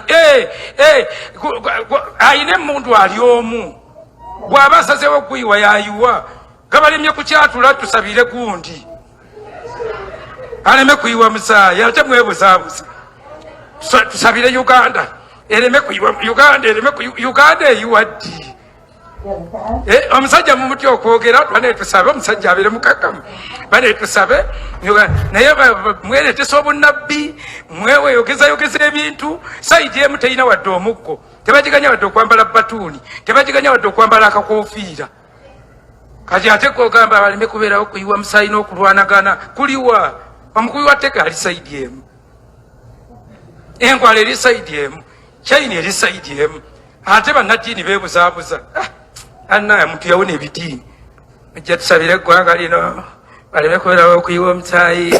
Ayine muntu ali omu bw'aba asazeewo kuyiwa yayiwa gabalemye kukyatula tusabire gundi aleme kuyiwa musaayi ate mwebuzaabuza. Tusabire Uganda ereme kuyiwa Uganda ereme Uganda eyiwa ddi. Omusajja mumuti okwogera bane tusabe omusajja abire mukakamu bane tusabe naye mweretesa obunnabbi mweweyogeza ebintu saidi emu teyina wadde omukko tebagiganya wadde okwambala batuuni tebagiganya wadde okwambala akakofiira kati ate kogamba baleme kubeerawo kuyiwa musaayi n'okulwanagana kuliwa omukubi wa tteka ali saidi emu enkwala eri saidi emu china eri saidi emu ate bannaddiini beebuzaabuza. Anna muntu yawona ebitiini mujja tusabire eggwanga lino baleme kubeerawo okuyiwa omusaayi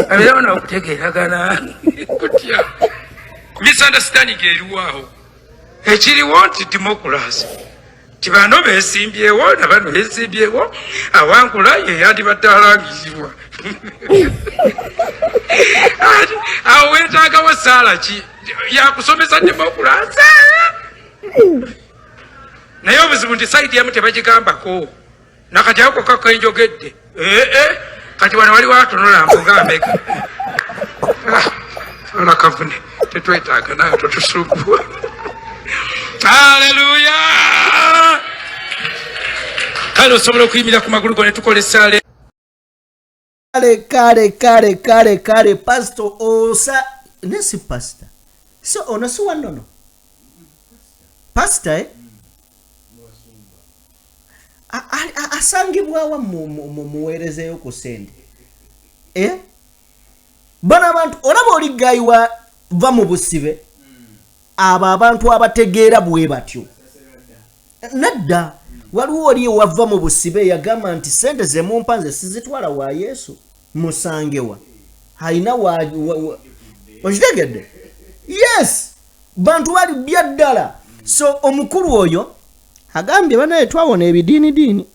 babeerawo n'okutegeeragana kutya misunderstanding eriwawo ekiriwo nti democracy ti bano beesimbyewo na bano beesimbyewo awangula ye yandibadde alangizibwa. Awo weetaagawo saala ki yakusomesa democracy naye obuzibu nti saidi emu tebagigambako nakati ako kakenjogedde kati wano waliwo atonola mbuga mbega olakavune tetwetaaga nayo totusubwa. Haleluya. Kale osobola okuyimira ku magulu go ne tukola essaala. Kale pastor osa nesi pastor so ono si wandono pastor asangibwawa muweerezeeyo ku sente bano abantu olaba oli gayiwa va mu busibe abo abantu abategeera bwe batyo nadda waliwo oli wava mu busibe yagamba nti sente zemumpanze sizitwala wa Yesu musangewa haina okitegedde yes bantu bali byaddala. So omukulu oyo agambye banaye twawona ebidiinidiini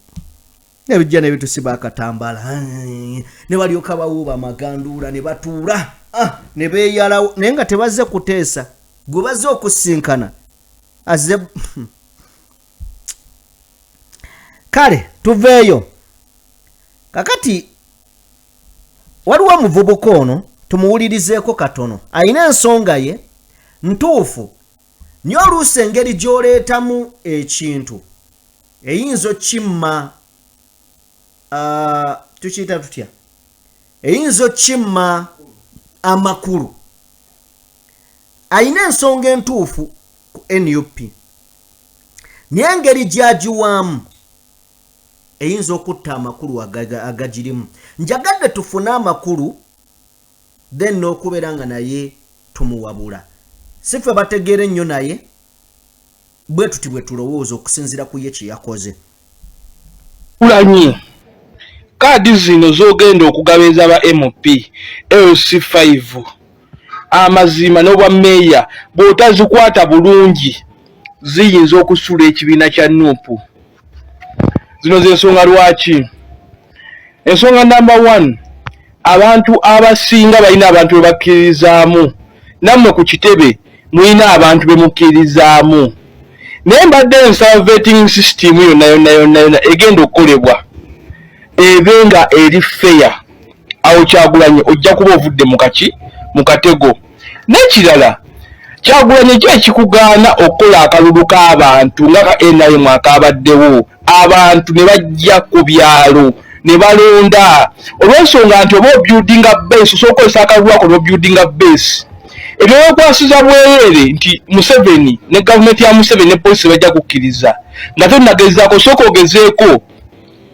nebijja ne bitusiba akatambala ne balyoka bawuuba amaganduula ne batuula ne beeyalawo naye nga tebazze kuteesa gwe bazze okusinkana azze. Kale tuveeyo kakati waliwo omuvubuka ono tumuwulirizeeko katono ayina ensonga ye ntuufu nnyo oluusi engeri gy'oleetamu ekintu eyinza okimma tukiyita tutya eyinza okimma amakulu ayina ensonga entuufu ku NUP naye engeri gyagiwaamu eyinza okutta amakulu agagirimu. Njagadde tufune amakulu then n'okubeera nga naye tumuwabula. Si ffe bategeere nnyo naye bwe tuti bwe tulowooza okusinziira ku ye kye yakoze. Ulanyi kaadi zino z'ogenda okugabeza ba MP LC5 amazima n'obwa meeya bw'otazikwata bulungi ziyinza okusula ekibiina kya NUP. Zino z'ensonga lwaki. Ensonga number 1, abantu abasinga balina abantu be bakkirizaamu. Nammwe ku kitebe mulina abantu be mukkirizaamu. Naye mbadde ensaba vetting system yonna egenda okukolebwa ebe nga eri fair. Awo Kyagulanyi ojja kuba ovudde mu katego. N'ekirala Kyagulanyi kyo ekikugaana okukola akalulu k'abantu nga ka NRM akabaddewo, abantu ne bajja ku byalo ne balonda olw'ensonga nti oba obuildinga base osooka okozesa akalulu ako n'obuildinga base. Ebyo weekwasiza bwereere nti Museveni ne gavumenti ya Museveni ne polisi bajja kukkiriza nga tonnagezaako sooka ogezeeko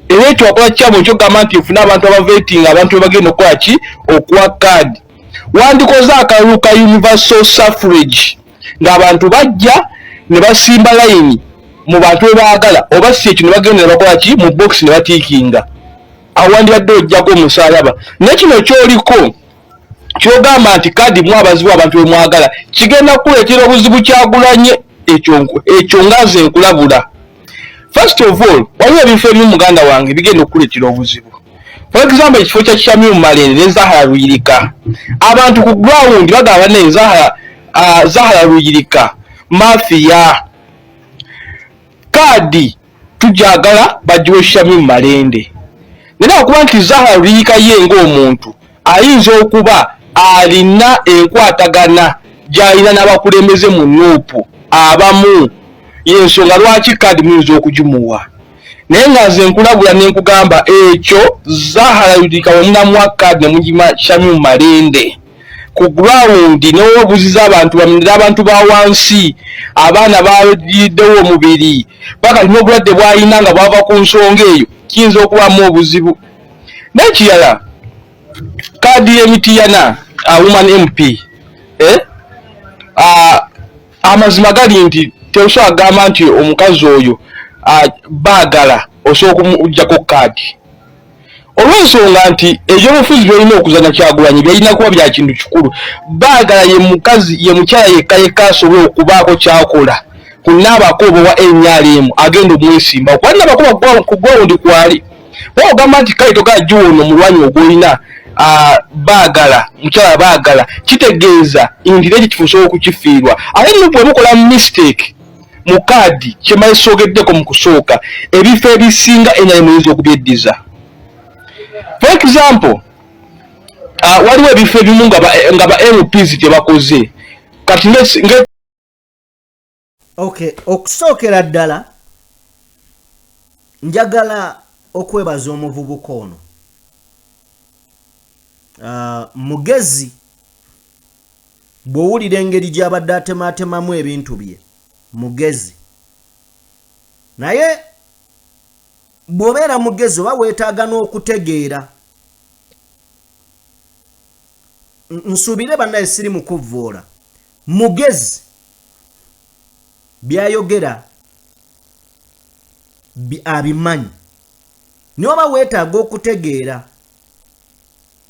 era ekyo wakola kyabo kyogamba nti ofuna abantu abavetinga abantu bagenda okukola ki okuwa kaadi. Wandikoze akalulu ka universal suffrage ng'abantu bajja ne basimba layini mu bantu be baagala oba si ekyo ne bagenda ne bakola ki mu box ne batiikinga. Awo wandibadde ojjako omusaalaba. Naye kino kyoliko kyogamba nti kaadi mu abazibu abantu be mwagala kigenda kuleetera obuzibu Kyagulanye ekyo ngaze nkulabula. First of all, waliwo ebifo ebimu muganda wange bigenda okuleetera obuzibu. For example, ekifo kya Kyamyu Malende ne Zahara Luyirika. Abantu ku ground bagamba ne Zahara Luyirika mafia. Kaadi tujagala bagiwe Kyamyu Malende. Naye okuba nti Zahara Luyirika ye ng'omuntu ayinza okuba alina enkwatagana gy'alina n'abakulembeze mu NUP abamu y'ensonga lwaki kaadi muyinza okugimuwa. Naye nga nze nkulabula ne nkugamba ekyo Zahara Luyirika bwe munamuwa kaadi ne mugima Kyamyu Malende ku ground n'obuziza abantu ba wansi abaana baliddewo omubiri paka lina obulwadde bw'alina nga bwava ku nsonga eyo kiyinza okubamu obuzibu. N'ekirala kaadi y'Emityana woman MP amazima gali nti teosobola kugamba nti omukazi oyo baagala osobola okumugjako kaadi olw'ensonga nti ebyobufuzi byolina okuzanya Kyagulanyi byalina kuba bya kintu kikulu. Baagala ye mukazi ye mukyala yekka asobola okubaako kyakola ku Nnabakobo wa NRM agenda omwesimba kuba Nnabakobo ku gwawundi kwali ogamba nti kale togala giwono omulwanyi ogwolina baagala mukyala baagala kitegeeza nti ekyo osobola okukifiirwa. Ate NUP bwe mukola mistake mu kaadi kyemali soogeddeko mu kusooka ebifo ebisinga NRM eyinza okubyeddiza. For example, waliwo ebifo ebimu nga ba MPs tebakoze kati Okay, okusookera ddala njagala okwebaza omuvubuka ono. Mugezi bw'owulira engeri gy'abadde atemaatemamu ebintu bye mugezi. Naye bw'obeera mugezi oba weetaaga n'okutegeera. Nsuubire bannaye siri mu kuvvoola. Mugezi byayogera abimanyi. Naye oba weetaaga okutegeera.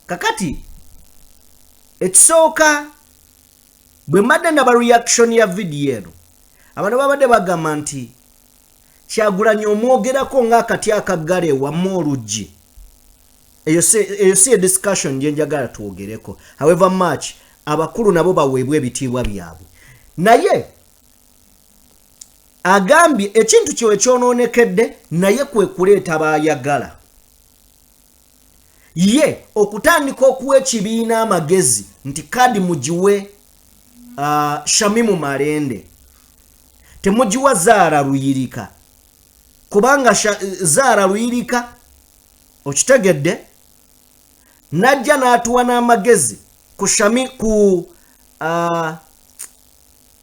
Kakati ekisooka bwe mbadde ndaba reaction ya video eno abantu babadde bagamba nti Kyagulanyi omwogerako ng'akati akaggale wamma oluggi. Eyo si discussion gye njagala twogereko. However much abakulu nabo baweebwa ebitiibwa byabwe. Naye agambye ekintu kyo ekyonoonekedde naye kwe kuleeta baayagala. Ye okutandika okuwa ekibiina amagezi nti kaadi mugiwe Kyamyu Malende temugiwa Zahara Luyirika kubanga Zahara Luyirika okitegedde najja n'atuwa n'amagezi kushami ku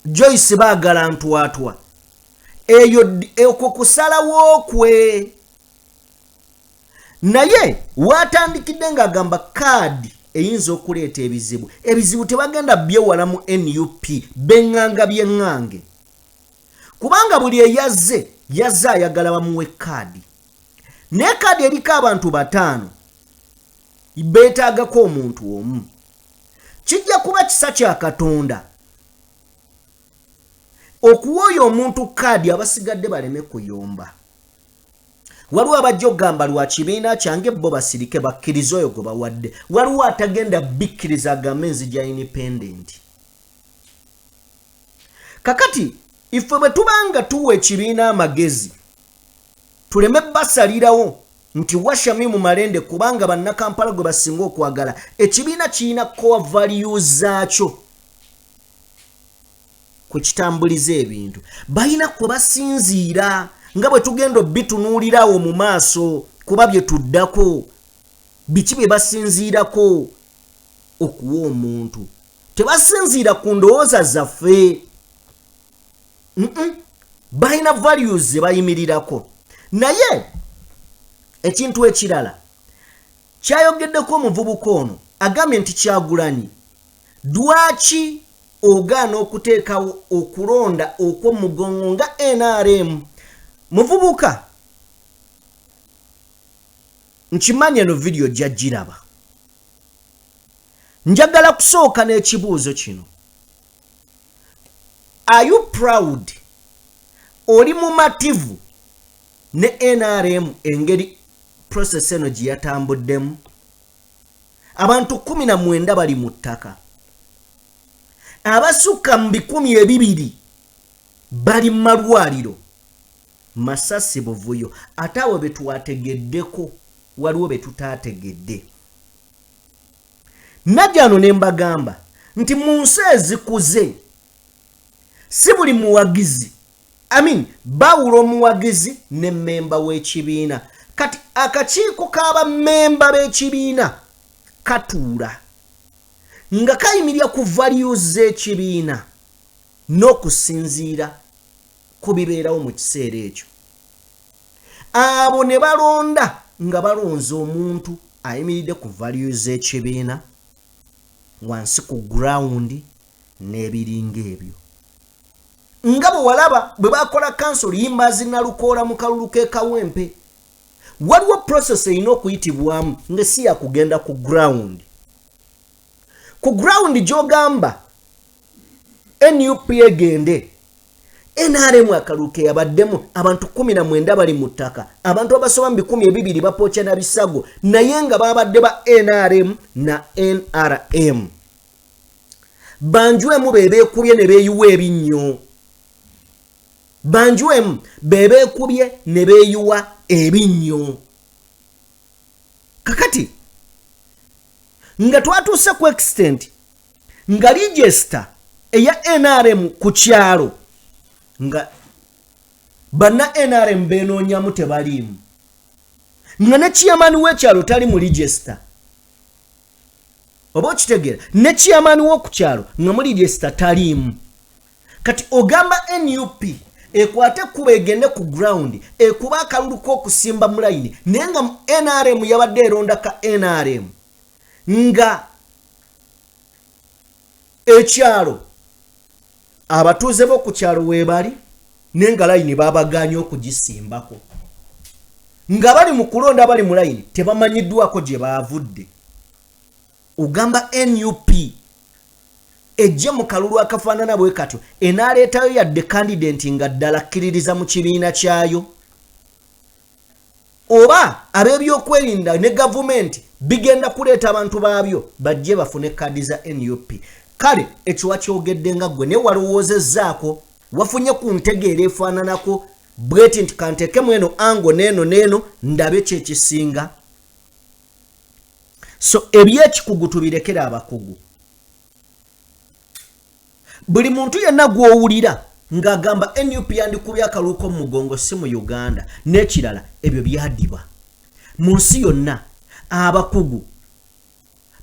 Joyce bagala ntwatwa eyo kusalawo kwe naye watandikidde ng'agamba kaadi eyinza okuleeta ebizibu tebagenda byewala mu NUP beŋŋanga byeŋŋange kubanga buli eyazze ayagala bamuwe kaadi naye kaadi eriko abantu 5 beetaagako omuntu omu kijja kuba kisa kya Katonda okuwoya omuntu kaadi abasigadde baleme kuyomba waliwo abajja okugamba lwa kibiina kyange bo basirike bakkiriza oyo gwe bawadde waliwo atagenda bikkiriza agambe nzija independent kakati ife bwe tubanga tuwa ekibiina amagezi tuleme basalirawo nti Washamimu Malende kubanga bannakampala gwe basinga okwagala ekibiina kirina core values zaakyo kukitambuliza ebintu balina kwe basinziira nga bwe tugenda bitunuulirawo mu maaso kuba bye tuddako biki bye basinziirako okuwa omuntu tebasinziira ku ndowooza zaffe balina values ze bayimirirako naye ekintu ekirala kyayogeddeko omuvubuka ono agambye nti Kyagulanyi lwaki ogaana okuteekawo okulonda okw'omugongo nga NRM muvubuka nkimanya eno video gyagiraba njagala kusooka n'ekibuuzo kino are you proud oli mumativu ne NRM engeri process eno gye yatambuddemu abantu 19 bali mu ttaka abasukka mu 200 bali mu malwaliro Masasi Buvuyo ate awo betwategeddeko waliwo betutaategedde najjano ne mbagamba nti mu nsi ezikuze si buli muwagizi bawula omuwagizi ne mmemba w'ekibiina kati akakiiko k'aba mmemba b'ekibiina katuula nga kayimirira ku values z'ekibiina n'okusinziira ku bibeerawo mu kiseera ekyo abo ne balonda nga balonze omuntu ayimiridde ku values z'ekibiina wansi ku ground n'ebiringa ebyo nga bwe walaba bwe bakola kansolo yimbazi nalukoola mu kalulu k'ekawempe waliwo process erina okuyitibwamu nga si ya kugenda ku ground gy'ogamba NUP egende NRM akaluke yabaddemu abantu 19 bali mu ttaka abantu abasoba 200 bapookya na bisago naye nga babadde ba NRM na NRM banjwemu bebeekubye ne beeyuwa ebinnyo banjwemu bebeekubye ne beeyuwa ebinnyo kakati nga twatuuse ku extent nga register eya NRM ku kyalo nga banna NRM benoonyamu tebaliimu nga ne chairman w'ekyalo tali mu register oba okitegeera ne chairman w'oku kyalo nga mu register taliimu kati ogamba NUP ekwate kuba egende ku ground ekuba akalulu k'okusimba mu layini naye nga NRM yabadde eronda ka NRM nga ekyalo abatuuze b'oku kyalo weebali nenga layini babaganye okugisimbako nga bali mu kulonda bali mu layini tebamanyiddwako gye baavudde ogamba NUP ejje mu kalulu akafaanana bwe katyo enaaleetayo yadde candidate nga ddala akkiririza mu kibiina kyayo oba ab'ebyokwerinda ne gavumenti bigenda kuleeta abantu baabyo bajje bafune kaadi za NUP kale ekyo wakyogedde nga ggwe ne walowoozezzaako wafunye ku ntegeera efaananako bweti nti kanteekemu eno ango neeno ndabe kyekisinga so ebyekikugu tubirekera abakugu buli muntu yenna gw'owulira ng'agamba NUP yandikubye akaluuko mu mugongo si mu Uganda n'ekirala ebyo byadibwa mu nsi yonna abakugu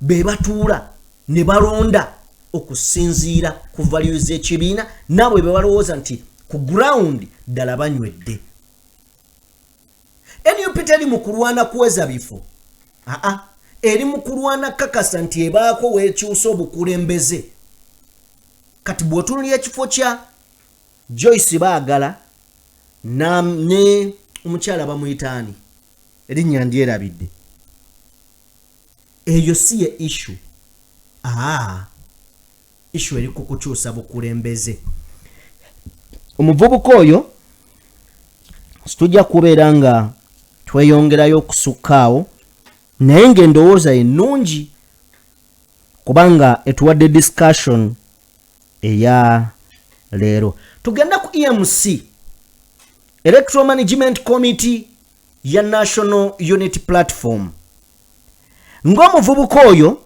be batuula ne balonda okusinziira ku values z'ekibiina naabwe be balowooza nti ku ground ddala banywedde. NUP teri mu kulwana kuweza bifo, eri mu kulwana kakasa nti ebaako weekyusa obukulembeze. Kati bw'otunulira ekifo kya Joyce Baagala ne omukyala bamuyitaani erinnya ndyerabidde, eyo si ye issue. Issue eri ku kukyusa bukulembeze. Omuvubuka oyo situjja kubeera nga tweyongerayo okusukkaawo, naye ng'endowooza ennungi kubanga etuwadde discussion eya leero. Tugenda ku EMC, Electoral Management Committee ya National Unity Platform. Ng'omuvubuka oyo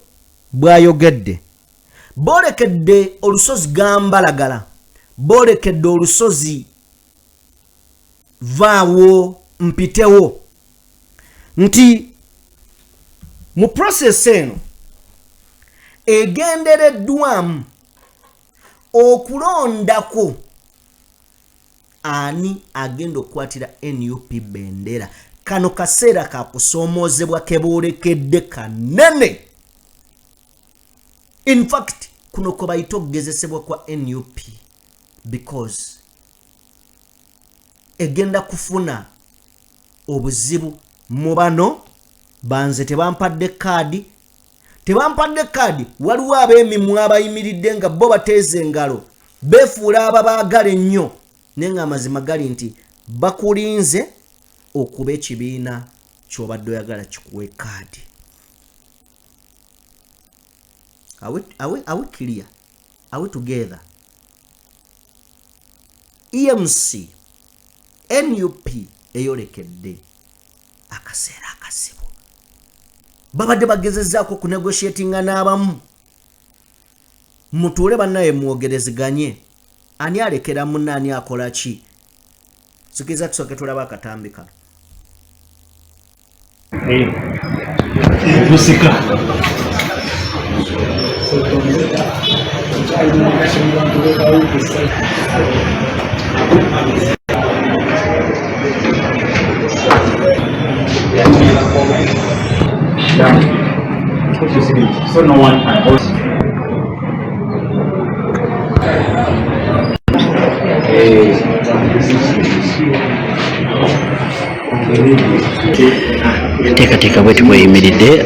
bw'ayogedde, boolekedde olusozi Gambalagala, boolekedde olusozi Vaawo Mpitewo, nti mu process eno egendereddwamu okulondako ani agenda okukwatira NUP bendera. Kano kaseera ka kusoomoozebwa keboolekedde kanene. In fact, kuno kwe bayita okugezesebwa kwa NUP because egenda kufuna obuzibu mu bano banze tebampadde kaadi. Tebampadde kaadi, waliwo ab'emimwa abayimiridde nga bo bateeze engalo beefuula ababaagala ennyo, naye nga amazima gali nti bakulinze okuba ekibiina ky'obadde oyagala kikuwe kaadi. Are we clear? Are we together? EMC, NUP eyolekedde akaseera akasibu. Babadde bagezezzaako kunegotiatinga n'abamu. Mutuule bannaye mwogereziganye. Ani alekera munne ani akola ki? Sikiriza tusooke tulaba akatambi kano. Musika. So no one time. Teekateeka bwetu bweyimiridde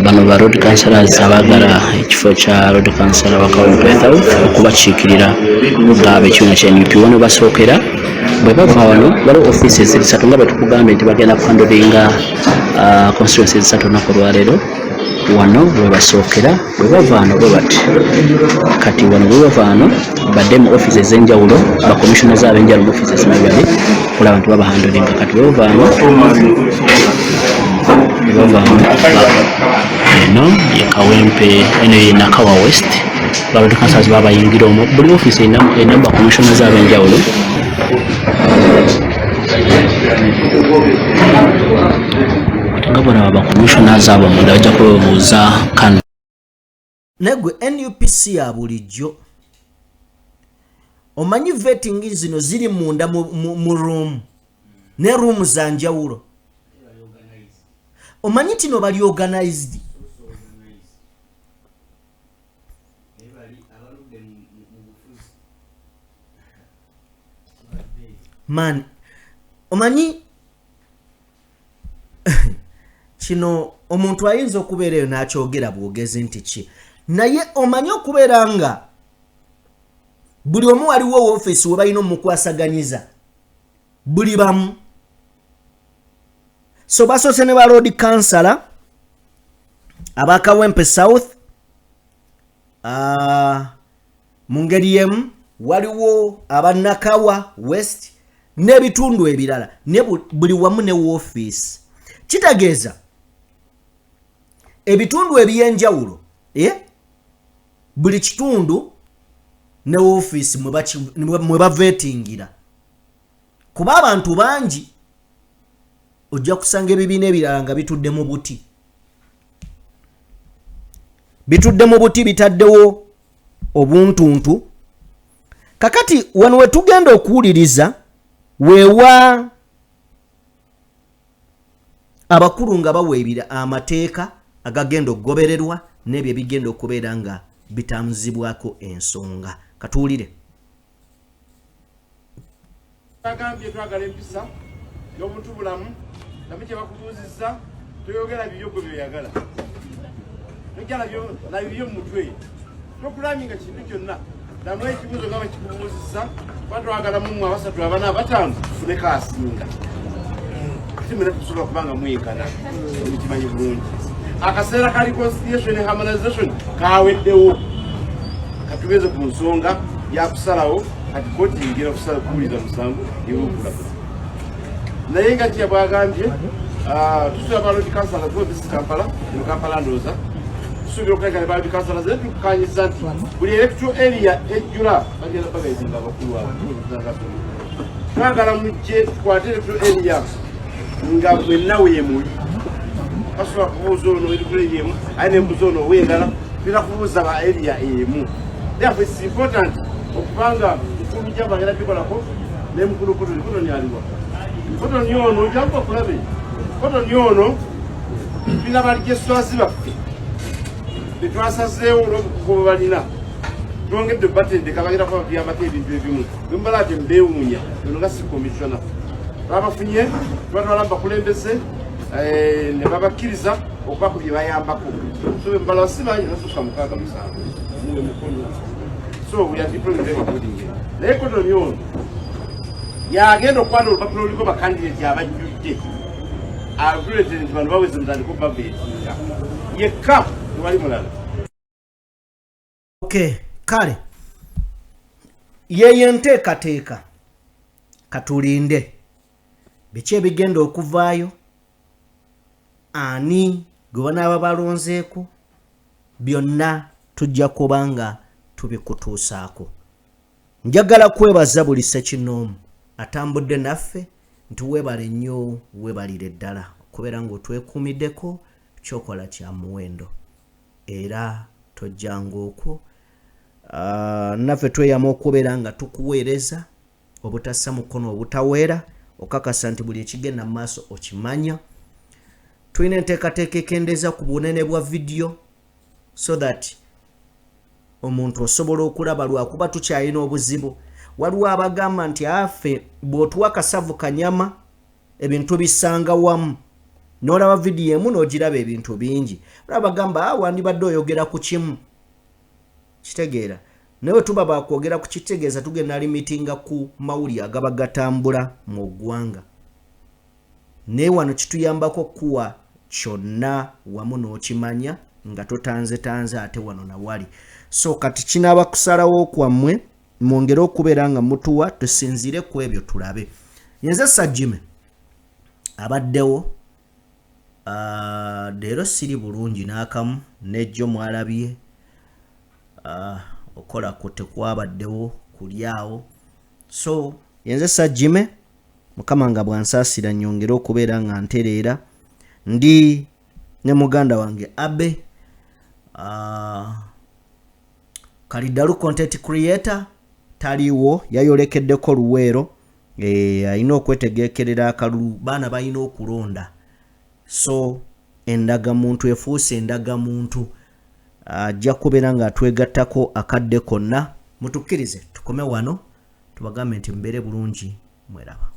bano ba road councillors abaagala ekifo kya road councillor wa Kawempe okubakiikirira ng'abekibiina kya NUP wano basookera bwe bava wano waliwo offices 3 nga bwe tukugambye nti bagenda kuhandolinga constituencies 3 olunaku olwaleero. Wano bwe basookera bwe bava wano bwe bati kati wano bwe bava wano badde mu offices ez'enjawulo ba commissioners ab'enjawulo mu offices mebali kulaba nti babahandolinga. Kati bwe bava wano eno ye Kawempe, eno ye Nakawa West, baroad councillors babayingira omwo buli office ena ba commissioners ab'enjawulo. Ngabona ba commissioners abo munda bajja kubuuza kano. Negwe NUPC ya bulijjo. Omanyi vetting zino ziri munda mu room. Ne room za njawulo. Omanyi tino bali organized. Man, omanyi kino omuntu ayinza okubeera eyo n'akyogera bwogezi nti ki, naye omanyi okubeera nga buli omu waliwo woofiisi we balina omukwasaganyiza buli bamu. So basoose ne ba road councillor aba Kawempe South, mu ngeri yemu waliwo aba Nakawa West n'ebitundu ebirala ne buli wamu ne woofiisi. Kitegeeza ebitundu ebyenjawulo buli kitundu ne woofiisi mwe bavetingira kuba abantu bangi ojja kusanga ebibiina ebirala nga bitudde mu buti. bitudde mu buti bitaddewo obuntuntu kakati wano we tugenda okuwuliriza weewa abakulu nga baweebira amateeka agagenda okugobererwa n'ebyo bigenda okubeera nga bitamuzibwako ensonga katuwulire bagambye twagala empisa y'obuntu bulamu nabyo kye bakubuuzizza toyogera bibyo gwe byoyagala tojala nabibyo mu mutwe tokulaminga kintu kyonna namu ekibuuzo nga bakikubuuzizza batwagala mumwe abasatu abana abatano tufune kaasinga timena tusobola kubanga mwenkana mukimanyi bulungi akaseera ka reconciliation and harmonization kaweddewo katubeze ku nsonga yakusalawo kati koti ngira kusala kuwulira musango ewokulaba naye nga kye bwagambye tusula balodi kansala zobisi kampala mu kampala ndooza tusuubira okulegana balodi kansala ze tukukanyiza nti buli electoral area ejjula bagenda bagayizinga abakulu abo twagala mujje tukwate electoral area nga mwenna weemuli kasobola kubuuza ono electoral area emu aye nembuza ono ow'endala tulina kubuuza ba area emu therefore it's important okubanga mukulu bagenda bikolako ne mukulu kotoni aliwa kotoni ono ojanga okulabe kotoni ono tulina baligeswazi baffe betwasazeewo olwobukugo balina twongedde batendeka bagenda kuba byamako ebintu ebimu bwembala ate mbeewuunya ono nga si komisiona babafunye tubatwala bakulembeze ne babakkiriza okuba ku bye bayambako so bembala basimanyi nasuka 67 muwe mukono so we are different recording naye kotoni ono yagenda okukwata olupapula oliko bakandidate abajjudde agulete nti bano baweze mutandiko babeetinga yekka tewali mulala okay kale yeyo nteekateeka katulinde biki ebigenda okuvaayo ani gwe banaaba balonzeeko byonna tujja kuba nga tubikutuusaako njagala kwebaza buli ssekinoomu atambudde naffe nti weebale nnyo weebalire ddala okubeera ng'otwekuumiddeko kyokola kya muwendo era tojjanga okwo naffe tweyama okubeera nga tukuweereza obutassa mukono obutaweera okakasa nti buli ekigenda mu maaso okimanya tulina enteekateeka ekendeeza ku bunene bwa vidiyo so that omuntu osobola okulaba lwakuba tukyalina obuzibu waliwo abagamba nti affe bw'otuwa akasavu kanyama ebintu bisanga wamu n'olaba vidiyo emu n'ogiraba ebintu bingi olabagamba wandibadde oyogera ku kimu kitegeera naye bwe tuba bakwogera ku kitegeeza tugenda limitinga ku mawulire agaba gatambula mu ggwanga naye wano kituyambako kuwa kyonna wamu n'okimanya nga totanze ate wano nawali so kati kinaaba kusalawo kwammwe mwongere okubeera nga mutuwa tusinzire ku ebyo tulabe yenze Sajjime abaddewo leero siri bulungi n'akamu nejjo mwalabye okola ku tekwabaddewo kulyawo so yenze Sajjime mukama nga bwansaasira nyongere okubeera nga ntereera ndi ne muganda wange Abe Kalidalu content creator taliwo yayolekeddeko luweero alina okwetegekerera akalulu baana balina okulonda so endagamuntu efuuse endagamuntu ajja kubeera nga atwegattako akadde konna mutukkirize tukome wano tubagambe nti mbeere bulungi mweraba